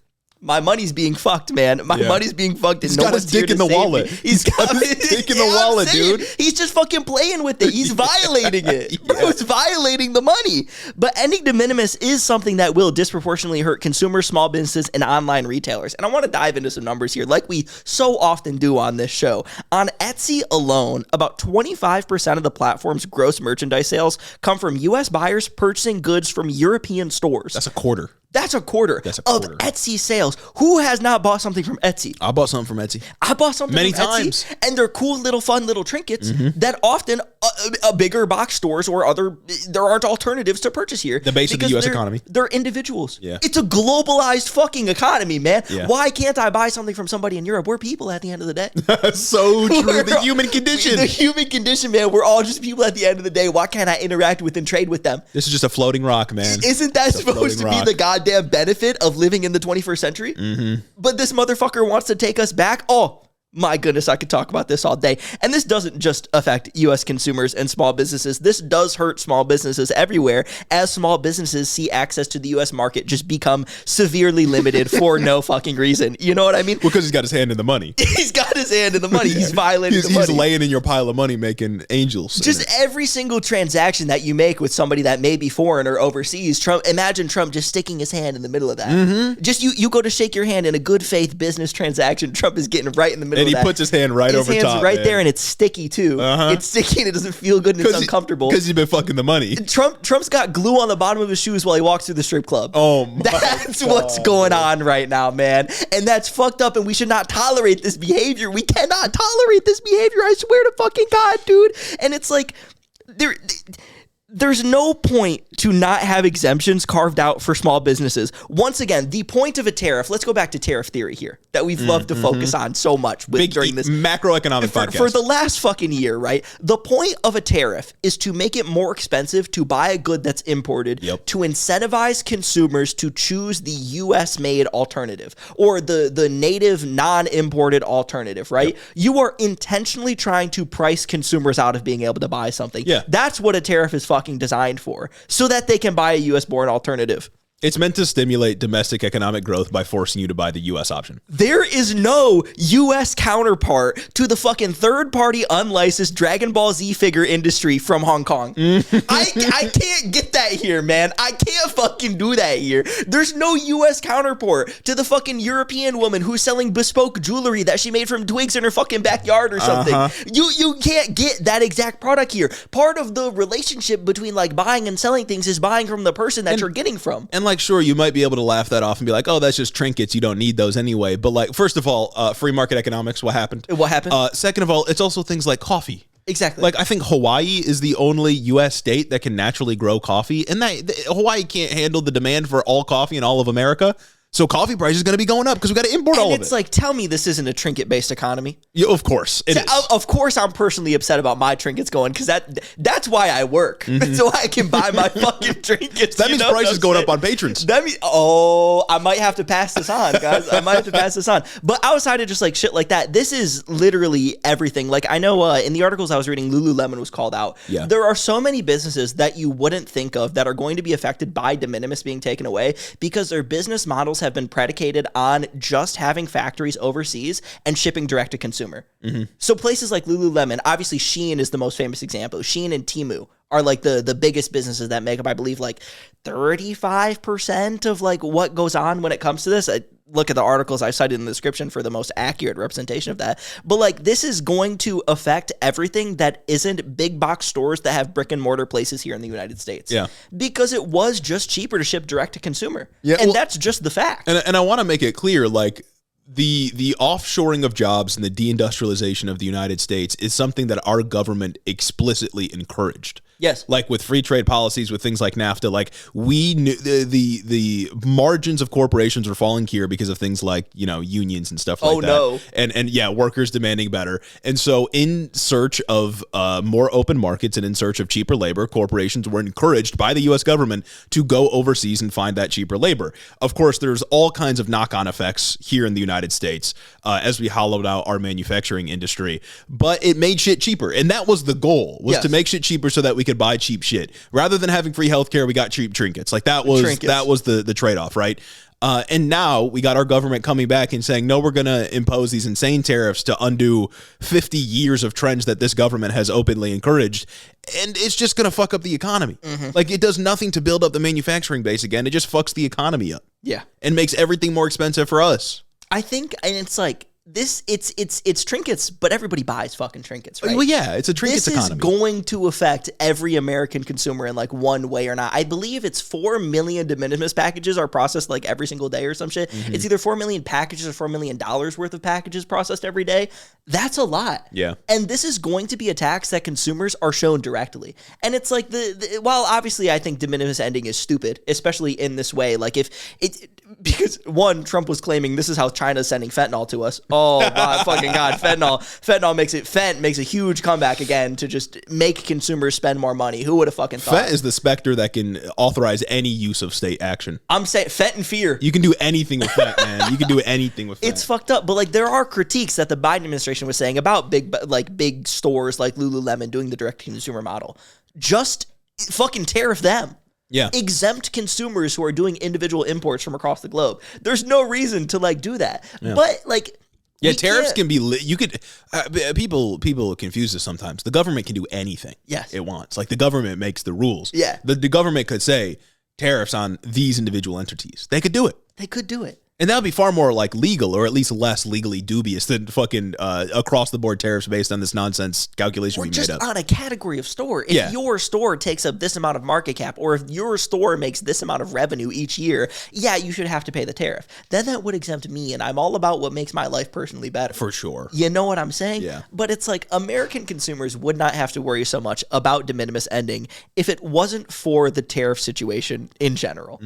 My money's being fucked, man. My money's being fucked. And He's got his dick in the wallet. He's got his dick in the wallet, dude. He's just fucking playing with it. He's violating it. Bro, it's violating the money. But ending de minimis is something that will disproportionately hurt consumers, small businesses, and online retailers. And I want to dive into some numbers here, like we so often do on this show. On Etsy alone, about 25% of the platform's gross merchandise sales come from U.S. buyers purchasing goods from European stores. That's a quarter. That's a quarter of Etsy sales. Who has not bought something from Etsy? I bought something from Etsy. I bought something many from times. Etsy, and they're cool little fun little trinkets that often a bigger box stores or there aren't alternatives to purchase here. The base of the U.S. economy. They're individuals. Yeah. It's a globalized fucking economy, man. Yeah. Why can't I buy something from somebody in Europe? We're people at the end of the day. So true. The human condition. The human condition, man. We're all just people at the end of the day. Why can't I interact with and trade with them? This is just a floating rock, man. Isn't that supposed to be the goddamn benefit of living in the 21st century? Mm-hmm. But this motherfucker wants to take us back. Oh, my goodness, I could talk about this all day. And this doesn't just affect U.S. consumers and small businesses. This does hurt small businesses everywhere, as small businesses see access to the U.S. market just become severely limited for no fucking reason. You know what I mean? Well, because he's got his hand in the money. He's got his hand in the money. He's violating the money. He's laying in your pile of money making angels. Just every single transaction that you make with somebody that may be foreign or overseas, imagine Trump just sticking his hand in the middle of that. Mm-hmm. Just you go to shake your hand in a good faith business transaction, Trump is getting right in the middle. And he puts his hand right over top. His hand's right there, and it's sticky too. Uh-huh. It's sticky and it doesn't feel good and it's uncomfortable. Because he's been fucking the money. Trump's got glue on the bottom of his shoes while he walks through the strip club. Oh my That's what's going on right now, man. And that's fucked up, and we should not tolerate this behavior. We cannot tolerate this behavior. I swear to fucking God, dude. And it's like there's no point to not have exemptions carved out for small businesses. Once again, the point of a tariff, let's go back to tariff theory here, that we've loved to focus on so much during this macroeconomic podcast. For the last fucking year, right? The point of a tariff is to make it more expensive to buy a good that's imported, to incentivize consumers to choose the U.S.-made alternative or the native non-imported alternative, right? You are intentionally trying to price consumers out of being able to buy something. Yeah. That's what a tariff is fucking designed for, so that they can buy a U.S.-born alternative. It's meant to stimulate domestic economic growth by forcing you to buy the U.S. option. There is no U.S. counterpart to the fucking third-party unlicensed Dragon Ball Z figure industry from Hong Kong. I can't get that here, man. I can't fucking do that here. There's no U.S. counterpart to the fucking European woman who's selling bespoke jewelry that she made from twigs in her fucking backyard or something. You can't get that exact product here. Part of the relationship between like buying and selling things is buying from the person that you're getting from. And like, sure, you might be able to laugh that off and be like, oh, that's just trinkets. You don't need those anyway. But like, first of all, free market economics, what happened? What happened? Second of all, it's also things like coffee. Exactly. Like, I think Hawaii is the only U.S. state that can naturally grow coffee. And Hawaii can't handle the demand for all coffee in all of America. So coffee price is going to be going up because we got to import all of it. It's like, tell me this isn't a trinket-based economy. Yeah, of course it is. Of course, I'm personally upset about my trinkets going because that's why I work, so I can buy my fucking trinkets. That means prices going up on patrons. That means I might have to pass this on, guys. I might have to pass this on. But outside of just like shit like that, this is literally everything. Like I know in the articles I was reading, Lululemon was called out. Yeah. There are so many businesses that you wouldn't think of that are going to be affected by de minimis being taken away because their business models have been predicated on just having factories overseas and shipping direct to consumer. So places like Lululemon, obviously Shein is the most famous example. Shein and Temu are like the biggest businesses that make up, I believe, like 35% of like what goes on when it comes to this. Look at the articles I cited in the description for the most accurate representation of that. But like this is going to affect everything that isn't big box stores that have brick and mortar places here in the United States. Yeah. Because it was just cheaper to ship direct to consumer. Yeah, and that's just the fact. And I want to make it clear, like the offshoring of jobs and the deindustrialization of the United States is something that our government explicitly encouraged. Yes. Like with free trade policies, with things like NAFTA, like we knew the margins of corporations were falling here because of things like, you know, unions and stuff like that. No. And yeah, workers demanding better. And so in search of more open markets and in search of cheaper labor, corporations were encouraged by the U.S. government to go overseas and find that cheaper labor. Of course, there's all kinds of knock-on effects here in the United States as we hollowed out our manufacturing industry. But it made shit cheaper. And that was the goal, was to make shit cheaper so that we could buy cheap shit. Rather than having free healthcare, we got cheap trinkets. Like that was the trade-off, right? And now we got our government coming back and saying, no, we're going to impose these insane tariffs to undo 50 years of trends that this government has openly encouraged. And it's just going to fuck up the economy. Like it does nothing to build up the manufacturing base again. It just fucks the economy up. Yeah. And makes everything more expensive for us. I think, and it's like, it's trinkets, but everybody buys fucking trinkets, right? Well, yeah, it's a trinkets economy. This is going to affect every American consumer in like one way or not. I believe it's 4 million de minimis packages are processed like every single day or some shit. It's either 4 million packages or $4 million worth of packages processed every day. That's a lot. Yeah. And this is going to be a tax that consumers are shown directly. And it's like while obviously I think de minimis ending is stupid, especially in this way, like because one, Trump was claiming this is how China's sending fentanyl to us. Oh, God, fucking God. Fentanyl makes a huge comeback again to just make consumers spend more money. Who would have fucking thought? Fent is the specter that can authorize any use of state action. I'm saying Fent and fear. You can do anything with Fent, man. You can do anything with Fent. It's fucked up. But like there are critiques that the Biden administration was saying about big stores like Lululemon doing the direct consumer model. Just fucking tariff them. Yeah. Exempt consumers who are doing individual imports from across the globe. There's no reason to like do that. Yeah. But like, yeah, tariffs can be you could people confuse this sometimes. The government can do anything it wants. Like the government makes the rules. Yeah. The government could say tariffs on these individual entities. They could do it. They could do it. And that would be far more like legal, or at least less legally dubious than fucking across the board tariffs based on this nonsense calculation we made up. Just on a category of store. If your store takes up this amount of market cap, or if your store makes this amount of revenue each year, you should have to pay the tariff. Then that would exempt me, and I'm all about what makes my life personally better. For sure. You know what I'm saying? Yeah. But it's like American consumers would not have to worry so much about de minimis ending if it wasn't for the tariff situation in general.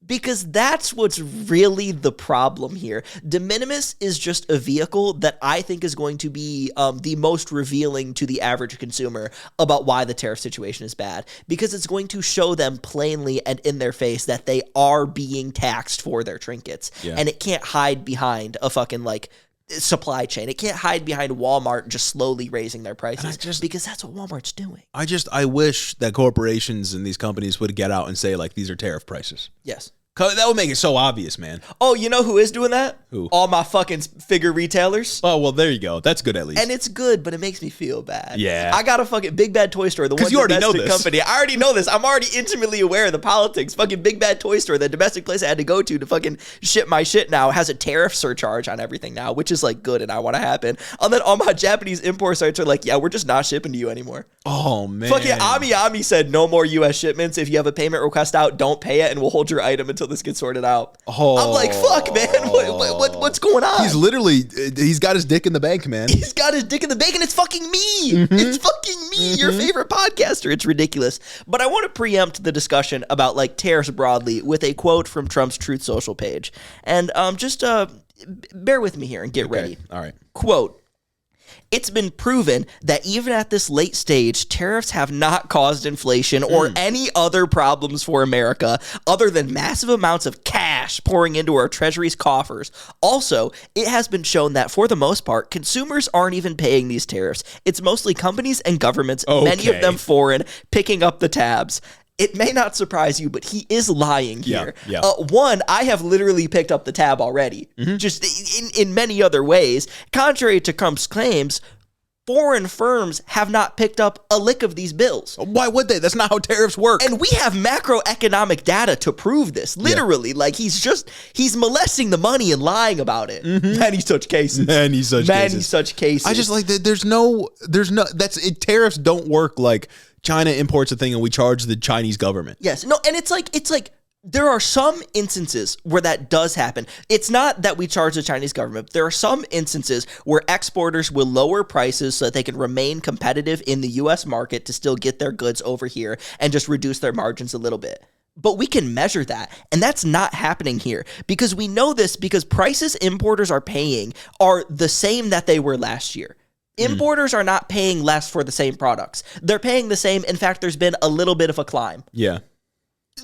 Because that's what's really the problem here. De minimis is just a vehicle that I think is going to be the most revealing to the average consumer about why the tariff situation is bad. Because it's going to show them plainly and in their face that they are being taxed for their trinkets. Yeah. And it can't hide behind a fucking like supply chain. It can't hide behind Walmart just slowly raising their prices because that's what Walmart's doing. I wish that corporations and these companies would get out and say like, these are tariff prices. Yes. That would make it so obvious, man. Oh, you know who is doing that? Who? All my fucking figure retailers. Oh, well, there you go. That's good at least. And it's good, but it makes me feel bad. Yeah. I got a fucking Big Bad Toy Store, the one domestic company. I already know this. I'm already intimately aware of the politics. Fucking Big Bad Toy Store, the domestic place I had to go to fucking ship my shit now, has a tariff surcharge on everything now, which is like good and I want to happen. And then all my Japanese import sites are like, yeah, we're just not shipping to you anymore. Oh, man. Fucking Ami said no more U.S. shipments. If you have a payment request out, don't pay it and we'll hold your item until this gets sorted out. Oh. I'm like, fuck, man. What's going on? He's got his dick in the bank, man. He's got his dick in the bank, and it's fucking me. Mm-hmm. It's fucking me, your favorite podcaster. It's ridiculous. But I want to preempt the discussion about like tariffs broadly with a quote from Trump's Truth Social page. And just bear with me here and get ready. All right. Quote, "It's been proven that even at this late stage, tariffs have not caused inflation or any other problems for America other than massive amounts of cash pouring into our Treasury's coffers. Also, it has been shown that for the most part, consumers aren't even paying these tariffs. It's mostly companies and governments, many of them foreign, picking up the tabs." It may not surprise you, but he is lying here. Yeah. One, I have literally picked up the tab already, just in many other ways. Contrary to Trump's claims, foreign firms have not picked up a lick of these bills. Why would they? That's not how tariffs work. And we have macroeconomic data to prove this. Literally, like he's molesting the money and lying about it. Many such cases. Many such cases. I just like that. Tariffs don't work like China imports a thing and we charge the Chinese government. Yes. No, and it's like there are some instances where that does happen. It's not that we charge the Chinese government. But there are some instances where exporters will lower prices so that they can remain competitive in the U.S. market to still get their goods over here and just reduce their margins a little bit. But we can measure that, and that's not happening here because we know this because prices importers are paying are the same that they were last year. Importers are not paying less for the same products. They're paying the same. In fact, there's been a little bit of a climb. Yeah.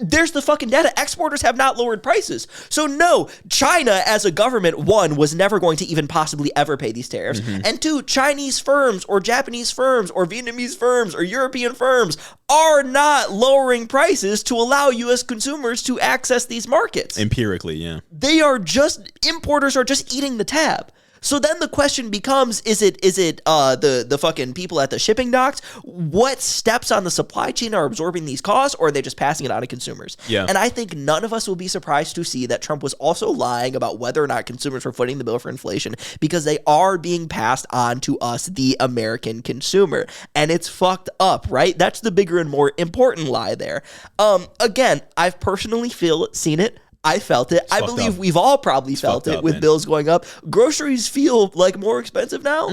There's the fucking data. Exporters have not lowered prices. So no, China as a government, one, was never going to even possibly ever pay these tariffs. And two, Chinese firms or Japanese firms or Vietnamese firms or European firms are not lowering prices to allow U.S. consumers to access these markets. Empirically, yeah. Importers are just eating the tab. So then the question becomes, is it the fucking people at the shipping docks? What steps on the supply chain are absorbing these costs, or are they just passing it on to consumers? Yeah. And I think none of us will be surprised to see that Trump was also lying about whether or not consumers were footing the bill for inflation because they are being passed on to us, the American consumer. And it's fucked up, right? That's the bigger and more important lie there. Again, I've personally seen it. I felt it. I believe we've all probably felt it with bills going up. Groceries feel like more expensive now.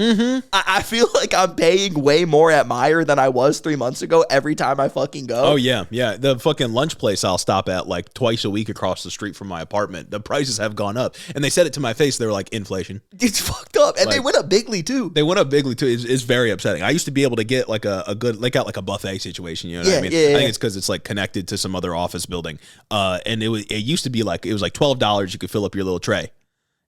I feel like I'm paying way more at Meijer than I was 3 months ago every time I fucking go. Oh, yeah. Yeah. The fucking lunch place I'll stop at like twice a week across the street from my apartment. The prices have gone up. And they said it to my face. They were like, inflation. It's fucked up. And they went up bigly, too. It's very upsetting. I used to be able to get like a good, like a buffet situation. You know what I mean? I think it's because it's like connected to some other office building. And it used to be like, it was like $12 you could fill up your little tray.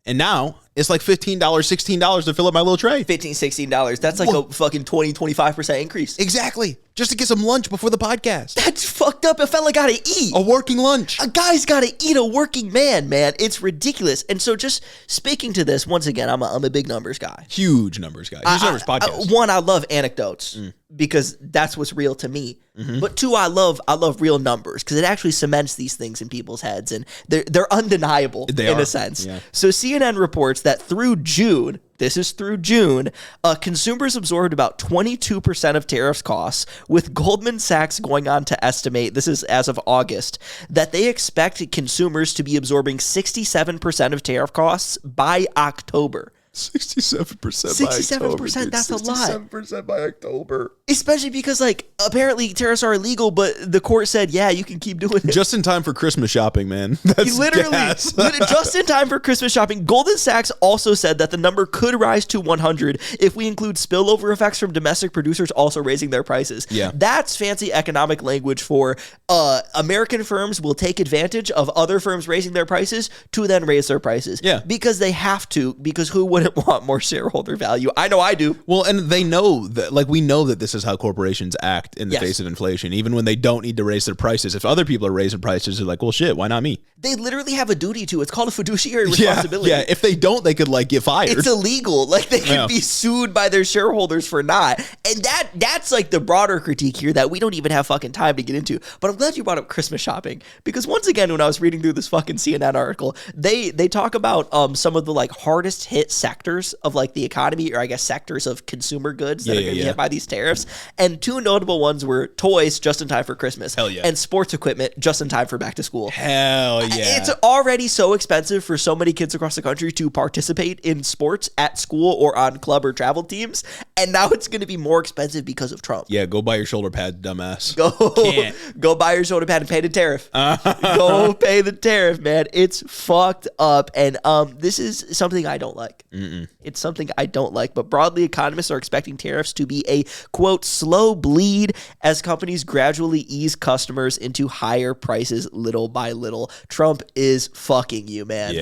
And now it's like $15, $16 to fill up my little tray. $15, $16. That's like a fucking 20-25% increase. Exactly. Just to get some lunch before the podcast. That's fucked up. A fella got to eat. A working lunch. A guy's got to eat a working man, man. It's ridiculous. And so just speaking to this, once again, I'm a big numbers guy. Huge numbers guy. Huge numbers podcast. One, I love anecdotes because that's what's real to me. But two, I love real numbers because it actually cements these things in people's heads and they're undeniable in a sense. Yeah. So CNN reports that through June, consumers absorbed about 22% of tariffs costs, with Goldman Sachs going on to estimate, this is as of August, that they expect consumers to be absorbing 67% of tariff costs by October. 67% by October. 67%, that's a lot. 67% by October. Especially because, like, apparently tariffs are illegal, but the court said, yeah, you can keep doing it. Just in time for Christmas shopping, man. That's literally just in time for Christmas shopping. Goldman Sachs also said that the number could rise to 100 if we include spillover effects from domestic producers also raising their prices. Yeah. That's fancy economic language for American firms will take advantage of other firms raising their prices to then raise their prices. Yeah. Because they have to, because who wouldn't want more shareholder value? I know I do. Well, and they know that, like, we know that this is how corporations act in the face of inflation, even when they don't need to raise their prices. If other people are raising prices, they're like, well, shit, why not me? They literally have a duty to. It's called a fiduciary responsibility. Yeah, if they don't, they could, like, get fired. It's illegal. Like, they could be sued by their shareholders for not. And that's like the broader critique here that we don't even have fucking time to get into. But I'm glad you brought up Christmas shopping, because once again, when I was reading through this fucking CNN article, they talk about some of the, like, hardest hit sectors of, like, the economy, or I guess sectors of consumer goods that are going to be hit by these tariffs. tariffs. And two notable ones were toys just in time for Christmas. Hell yeah. And sports equipment just in time for back to school. Hell yeah. It's already so expensive for so many kids across the country to participate in sports at school or on club or travel teams. And now it's going to be more expensive because of Trump. Yeah, go buy your shoulder pad, dumbass. Go buy your shoulder pad and pay the tariff. Go pay the tariff, man. It's fucked up. And this is something I don't like. It's something I don't like. But broadly, economists are expecting tariffs to be a, quote, slow bleed as companies gradually ease customers into higher prices little by little. Trump is fucking you, man.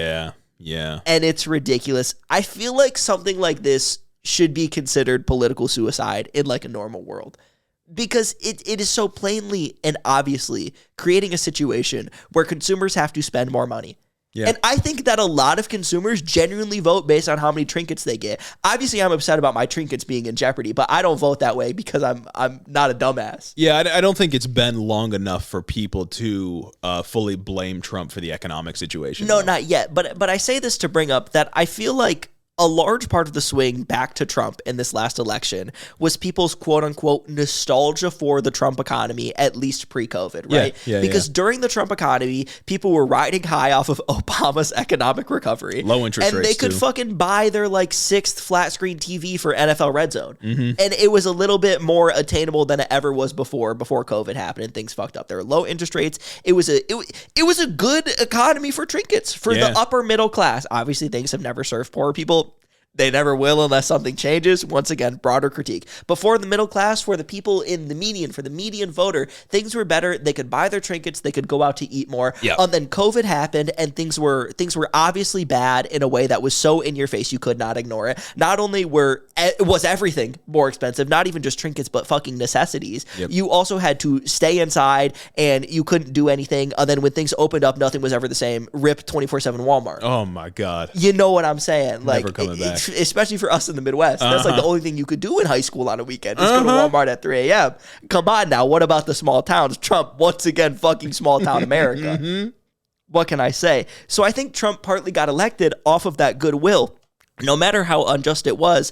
Yeah. And it's ridiculous. I feel like something like this should be considered political suicide in like a normal world. Because it is so plainly and obviously creating a situation where consumers have to spend more money. Yeah. And I think that a lot of consumers genuinely vote based on how many trinkets they get. Obviously, I'm upset about my trinkets being in jeopardy, but I don't vote that way because I'm not a dumbass. Yeah, I don't think it's been long enough for people to fully blame Trump for the economic situation. No, not yet. But I say this to bring up that I feel like a large part of the swing back to Trump in this last election was people's quote-unquote nostalgia for the Trump economy, at least pre-COVID, right? Because during the Trump economy, people were riding high off of Obama's economic recovery. Low interest rates, and they could fucking buy their like sixth flat-screen TV for NFL Red Zone. And it was a little bit more attainable than it ever was before COVID happened and things fucked up. There were low interest rates. It was a good economy for trinkets, for the upper middle class. Obviously, things have never served poor people. They never will unless something changes. Once again, broader critique. But for the middle class, for the people in the median, for the median voter, things were better. They could buy their trinkets. They could go out to eat more. And then COVID happened, and things were obviously bad in a way that was so in your face you could not ignore it. Not only was everything more expensive, not even just trinkets, but fucking necessities. You also had to stay inside, and you couldn't do anything. And then when things opened up, nothing was ever the same. RIP 24/7 Walmart. Oh my God. You know what I'm saying? Like, never coming back. Especially for us in the Midwest. That's like the only thing you could do in high school on a weekend is go to Walmart at 3 a.m. Come on now. What about the small towns? Trump, once again, fucking small town America. What can I say? So I think Trump partly got elected off of that goodwill, no matter how unjust it was.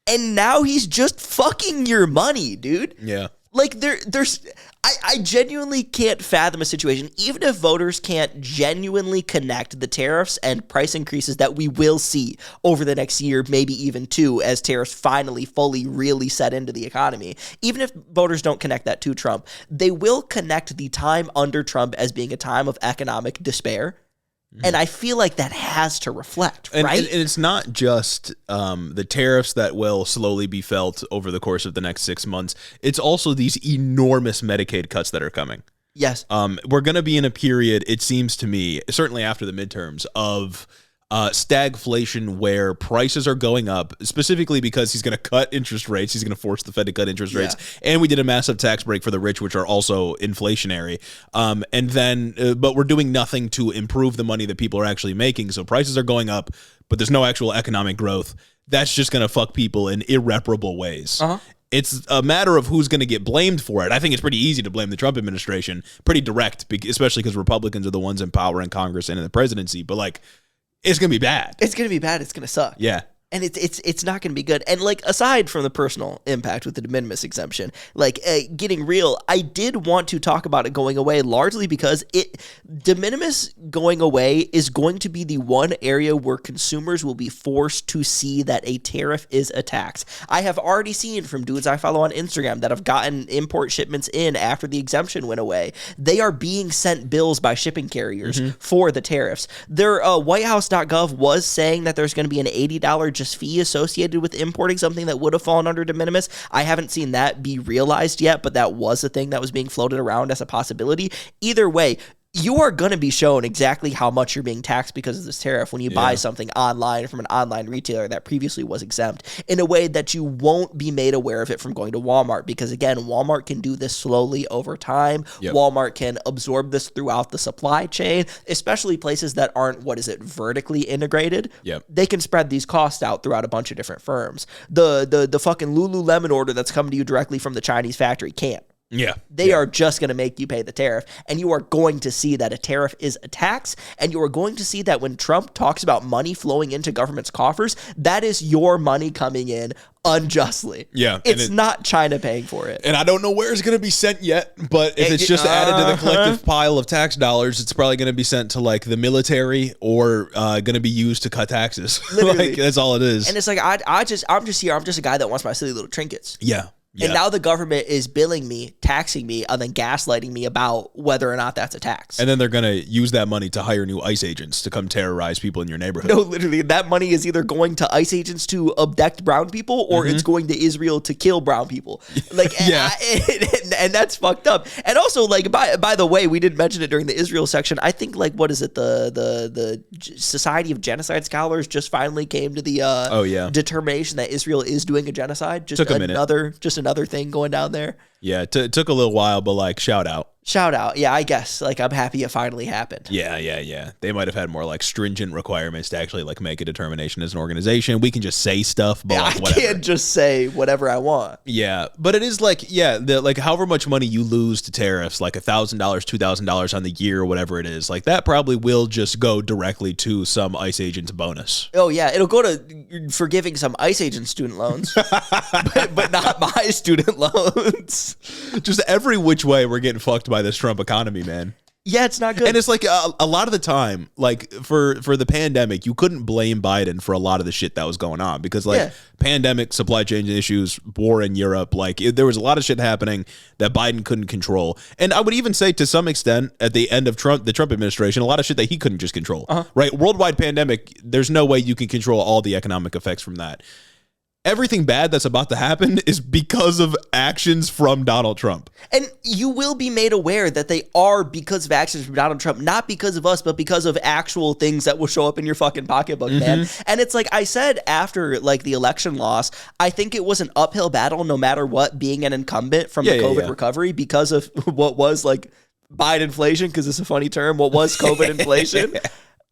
And now he's just fucking your money, dude. Yeah. Like, I genuinely can't fathom a situation, even if voters can't genuinely connect the tariffs and price increases that we will see over the next year, maybe even two, as tariffs finally fully really set into the economy. Even if voters don't connect that to Trump, they will connect the time under Trump as being a time of economic despair. And I feel like that has to reflect, right? And it's not just the tariffs that will slowly be felt over the course of the next 6 months. It's also these enormous Medicaid cuts that are coming. Yes. We're going to be in a period, it seems to me, certainly after the midterms, of stagflation where prices are going up, specifically because he's going to cut interest rates. He's going to force the Fed to cut interest rates. And we did a massive tax break for the rich, which are also inflationary. And then, but we're doing nothing to improve the money that people are actually making. So prices are going up, but there's no actual economic growth. That's just going to fuck people in irreparable ways. It's a matter of who's going to get blamed for it. I think it's pretty easy to blame the Trump administration, pretty direct, especially because Republicans are the ones in power in Congress and in the presidency. But like, it's going to be bad. It's going to be bad. It's going to suck. Yeah. And it's not going to be good. And like, aside from the personal impact with the de minimis exemption, like getting real, I did want to talk about it going away largely because de minimis going away is going to be the one area where consumers will be forced to see that a tariff is a tax. I have already seen from dudes I follow on Instagram that have gotten import shipments in after the exemption went away. They are being sent bills by shipping carriers for the tariffs. Their whitehouse.gov was saying that there's going to be an $80 fee associated with importing something that would have fallen under de minimis. I haven't seen that be realized yet, but that was a thing that was being floated around as a possibility. Either way, you are going to be shown exactly how much you're being taxed because of this tariff when you buy something online from an online retailer that previously was exempt, in a way that you won't be made aware of it from going to Walmart, because again, Walmart can do this slowly over time. Walmart can absorb this throughout the supply chain, especially places that aren't, vertically integrated. They can spread these costs out throughout a bunch of different firms. The fucking Lululemon order that's coming to you directly from the Chinese factory can't. Yeah. They are just going to make you pay the tariff. And you are going to see that a tariff is a tax. And you are going to see that when Trump talks about money flowing into government's coffers, that is your money coming in unjustly. Yeah. It's not China paying for it. And I don't know where it's going to be sent yet, but if it's just added to the collective pile of tax dollars, it's probably going to be sent to like the military or going to be used to cut taxes. Like, that's all it is. And it's like, I'm just here. I'm just a guy that wants my silly little trinkets. Yeah. Yeah. And now the government is billing me, taxing me, and then gaslighting me about whether or not that's a tax. And then they're going to use that money to hire new ICE agents to come terrorize people in your neighborhood. No, literally, that money is either going to ICE agents to abduct brown people or it's going to Israel to kill brown people. Like, and that's fucked up. And also, like, by the way, we didn't mention it during the Israel section. I think, like, what is it? The Society of Genocide Scholars just finally came to the determination that Israel is doing a genocide. Just took a minute. Another thing going down there. Yeah, it took a little while, but like, shout out. Shout out. Yeah, I guess. Like, I'm happy it finally happened. Yeah. They might have had more like stringent requirements to actually like make a determination as an organization. We can just say stuff, but like, whatever. I can't just say whatever I want. Yeah, but it is like, like however much money you lose to tariffs, like $1,000, $2,000 on the year or whatever it is, like that probably will just go directly to some ICE agent's bonus. Oh yeah, it'll go to forgiving some ICE agent student loans, but not my student loans. Just every which way we're getting fucked by this Trump economy, man. Yeah, it's not good. And it's like a lot of the time, like for the pandemic, you couldn't blame Biden for a lot of the shit that was going on because like pandemic, supply chain issues, war in Europe, like there was a lot of shit happening that Biden couldn't control. And I would even say to some extent at the end of the Trump administration, a lot of shit that he couldn't just control, right? Worldwide pandemic, there's no way you can control all the economic effects from that. Everything bad that's about to happen is because of actions from Donald Trump. And you will be made aware that they are because of actions from Donald Trump, not because of us, but because of actual things that will show up in your fucking pocketbook, man. And it's like I said after like the election loss, I think it was an uphill battle no matter what being an incumbent from the COVID recovery because of what was like Biden-inflation, because it's a funny term, what was COVID inflation.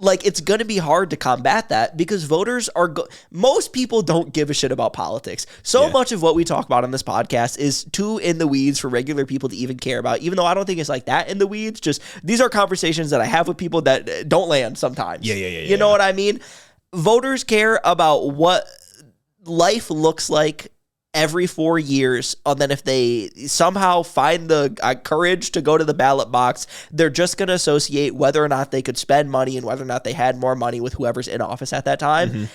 Like, it's going to be hard to combat that because voters are most people don't give a shit about politics. So much of what we talk about on this podcast is too in the weeds for regular people to even care about, even though I don't think it's like that in the weeds. Just these are conversations that I have with people that don't land sometimes. You know what I mean? Voters care about what life looks like every 4 years, and then if they somehow find the courage to go to the ballot box, they're just going to associate whether or not they could spend money and whether or not they had more money with whoever's in office at that time.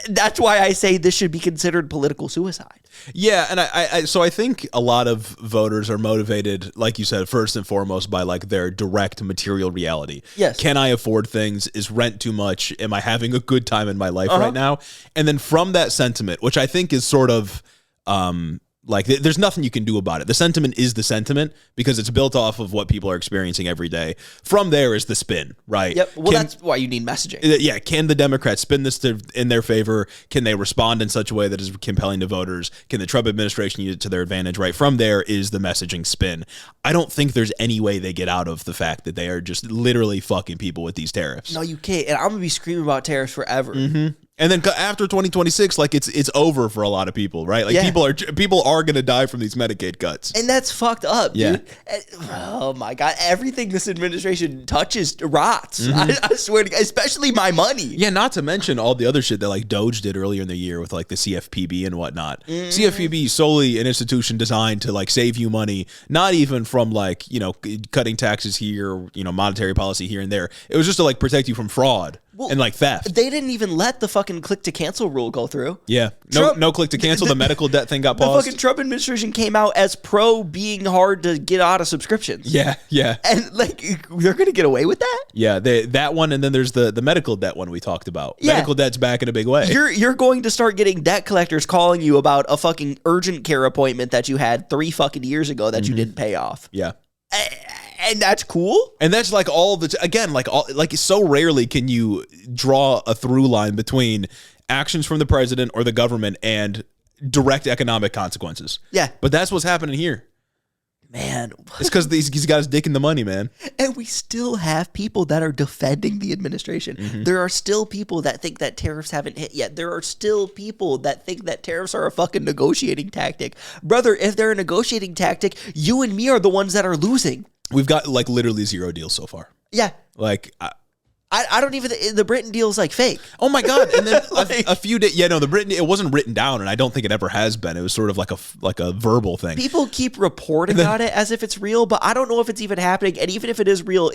That's why I say this should be considered political suicide. Yeah, and so I think a lot of voters are motivated, like you said, first and foremost by like their direct material reality. Yes. Can I afford things? Is rent too much? Am I having a good time in my life right now? And then from that sentiment, which I think is sort of like there's nothing you can do about it. The sentiment is the sentiment because it's built off of what people are experiencing every day. From there is the spin, right? Yep. Well, that's why you need messaging. Yeah. Can the Democrats spin this in their favor? Can they respond in such a way that is compelling to voters? Can the Trump administration use it to their advantage? Right. From there is the messaging spin. I don't think there's any way they get out of the fact that they are just literally fucking people with these tariffs. No, you can't. And I'm going to be screaming about tariffs forever. And then after 2026, like it's over for a lot of people, right? Like people are going to die from these Medicaid cuts. And that's fucked up, dude. Oh my God. Everything this administration touches rots. I swear to God, especially my money. Yeah, not to mention all the other shit that like Doge did earlier in the year with like the CFPB and whatnot. CFPB is solely an institution designed to like save you money, not even from like, you know, cutting taxes here, you know, monetary policy here and there. It was just to like protect you from fraud. And like theft. They didn't even let the fucking click to cancel rule go through. Yeah. No click to cancel. The medical debt thing got paused. The fucking Trump administration came out as pro being hard to get out of subscriptions. Yeah. And like they're going to get away with that? Yeah, that one, and then there's the medical debt one we talked about. Yeah. Medical debt's back in a big way. You're going to start getting debt collectors calling you about a fucking urgent care appointment that you had 3 fucking years ago that you didn't pay off. Yeah. And that's cool. And that's like all the again, like so rarely can you draw a through line between actions from the president or the government and direct economic consequences. Yeah. But that's what's happening here. Man, it's because he's got his dick in the money, man. And we still have people that are defending the administration. Mm-hmm. There are still people that think that tariffs haven't hit yet. There are still people that think that tariffs are a fucking negotiating tactic. Brother, if they're a negotiating tactic, you and me are the ones that are losing. We've got like literally 0 deals so far. Yeah. Like, I don't even, the Britain deal is like fake. Oh my God. And then a few days, the Britain, it wasn't written down, and I don't think it ever has been. It was sort of like a verbal thing. People keep reporting on it as if it's real, but I don't know if it's even happening. And even if it is real,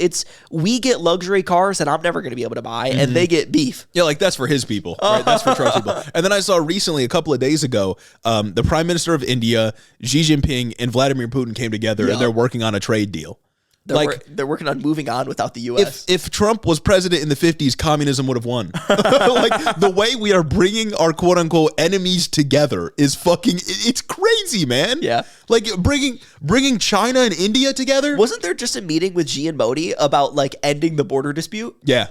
we get luxury cars that I'm never going to be able to buy, and they get beef. Yeah, like that's for his people, right? That's for Trump's people. And then I saw recently, a couple of days ago, the Prime Minister of India, Xi Jinping, and Vladimir Putin came together, and they're working on a trade deal. They're working on moving on without the U.S. If Trump was president in the 50s, communism would have won. Like, the way we are bringing our quote-unquote enemies together is it's crazy, man. Yeah. Like, bringing China and India together? Wasn't there just a meeting with Xi and Modi about, like, ending the border dispute? Yeah.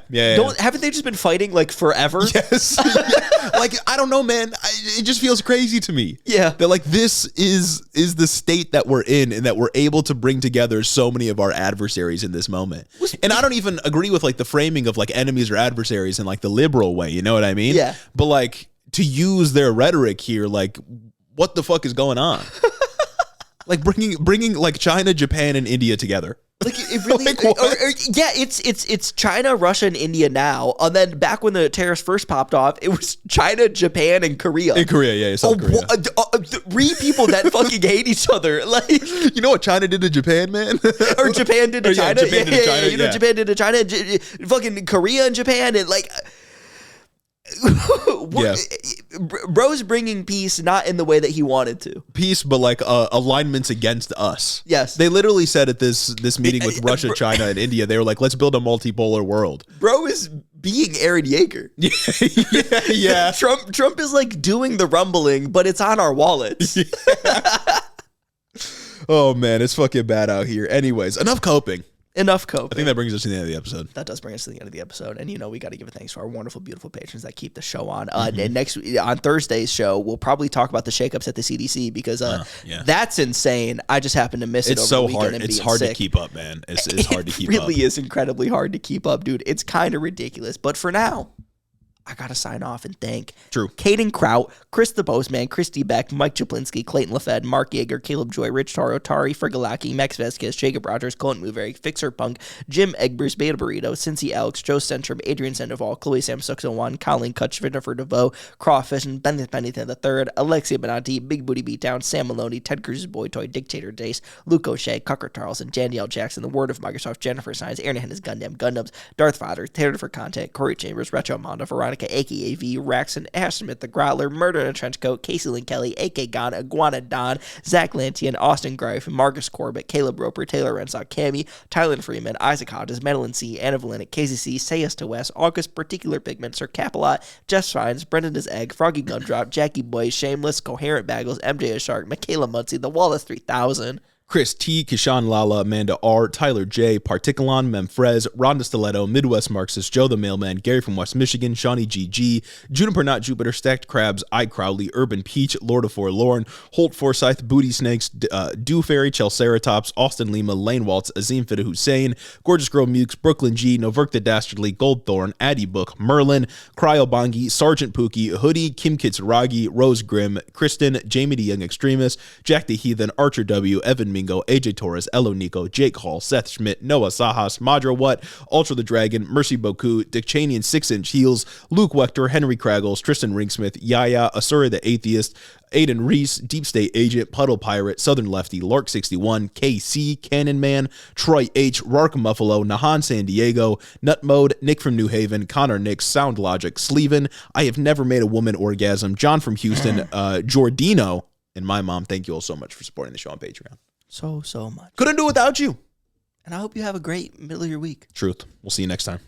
Haven't they just been fighting, like, forever? Yes. Yeah. Like, I don't know, man. It just feels crazy to me. Yeah. That, like, this is the state that we're in, and that we're able to bring together so many of our adversaries in this moment. And I don't even agree with like the framing of like enemies or adversaries in like the liberal way, you know what I mean? Yeah. But like, to use their rhetoric here, like, what the fuck is going on? Like bringing like China, Japan, and India together. Like it really, it's China, Russia, and India now. And then back when the tariffs first popped off, it was China, Japan, and Korea. In Korea, yeah, South Korea. 3 people that fucking hate each other. Like, you know what China did to Japan, man? Or Japan did to China. Japan did to China. You know, Japan did to China. Fucking Korea and Japan, and like. Yeah. Bro's bringing peace not in the way that he wanted to. Peace, but like alignments against us. Yes. They literally said at this meeting with Russia, China, and India, they were like, let's build a multipolar world. Bro is being Aaron Yeager. Yeah. Trump is like doing the rumbling, but it's on our wallets. Yeah. Oh man, it's fucking bad out here. Anyways, enough coping. Enough coping. I think that brings us to the end of the episode. That does bring us to the end of the episode. And, we got to give a thanks to our wonderful, beautiful patrons that keep the show on. And on Thursday's show, we'll probably talk about the shakeups at the CDC because that's insane. I just happened to miss it over the weekend. Hard. It's hard to keep up, man. It's hard to keep up. It really is incredibly hard to keep up, dude. It's kind of ridiculous. But for now, I got to sign off and thank Caden Kraut, Chris the Postman, Christy Beck, Mike Chaplinsky, Clayton LaFed, Mark Yeager, Caleb Joy, Rich Taro, Tari Frigalaki, Max Vasquez, Jacob Rogers, Colton Movery, Fixer Punk, Jim Egbers, Beta Burrito, Cincy Alex, Joe Centrum, Adrian Sandoval, Chloe Sam 601, Colleen Kutch, Jennifer DeVoe, Crawfish, and Bennington III, Alexia Benanti, Big Booty Beatdown, Sam Maloney, Ted Cruz's Boy Toy, Dictator Dace, Luke O'Shea, Cucker Tarleson, Danielle Jackson, The Word of Microsoft, Jennifer Science, Aaron Hennis, Gundams, Darth Vader, Taylor for Content, Corey Chambers, Retro Mondo, Veronica, aka V, Raxon, Ash Smith, The Growler, Murder in a Trench Coat, Casey Lynn Kelly, A.K. Gon, Iguana Don, Zach Lantian, Austin Greif, Marcus Corbett, Caleb Roper, Taylor Rensock, Cammy, Tyler Freeman, Isaac Hodges, Madeline C., Anna Valenic, KCC, Say Us to West, August Particular Pigment, Sir Capilot, Jeff Fines, Brendan His Egg, Froggy Gumdrop, Jackie Boy, Shameless, Coherent Bagels, MJ Shark, Michaela Muncie, The Wallace 3000, Chris T, Kishan Lala, Amanda R, Tyler J, Particulon, Memfrez, Rhonda Stiletto, Midwest Marxist, Joe the Mailman, Gary from West Michigan, Shawnee GG, Juniper Not Jupiter, Stacked Crabs, I Crowley, Urban Peach, Lord of Forlorn, Holt Forsyth, Booty Snakes, Dew Fairy, Chelceratops, Austin Lima, Lane Waltz, Azim Fida Hussein, Gorgeous Girl Mukes, Brooklyn G, Noverk the Dastardly, Goldthorn, Addy Book, Merlin, Cryobongi, Sergeant Pookie, Hoodie, Kim Kitsuragi, Rose Grimm, Kristen, Jamie the Young Extremist, Jack the Heathen, Archer W, Evan Mingo, AJ Torres, Elo Nico, Jake Hall, Seth Schmidt, Noah Sajas, Madra What, Ultra the Dragon, Mercy Boku, Dick Cheney and 6-Inch Heels, Luke Wechter, Henry Kraggles, Tristan Ringsmith, Yaya, Asura the Atheist, Aiden Reese, Deep State Agent, Puddle Pirate, Southern Lefty, Lark61, KC, Cannon Man, Troy H, Rark Muffalo, Nahan San Diego, Nut Mode, Nick from New Haven, Connor Nix, Sound Logic, Sleven, I Have Never Made a Woman Orgasm, John from Houston, Jordino, and my mom. Thank you all so much for supporting the show on Patreon. So much. Couldn't do it without you. And I hope you have a great middle of your week. Truth. We'll see you next time.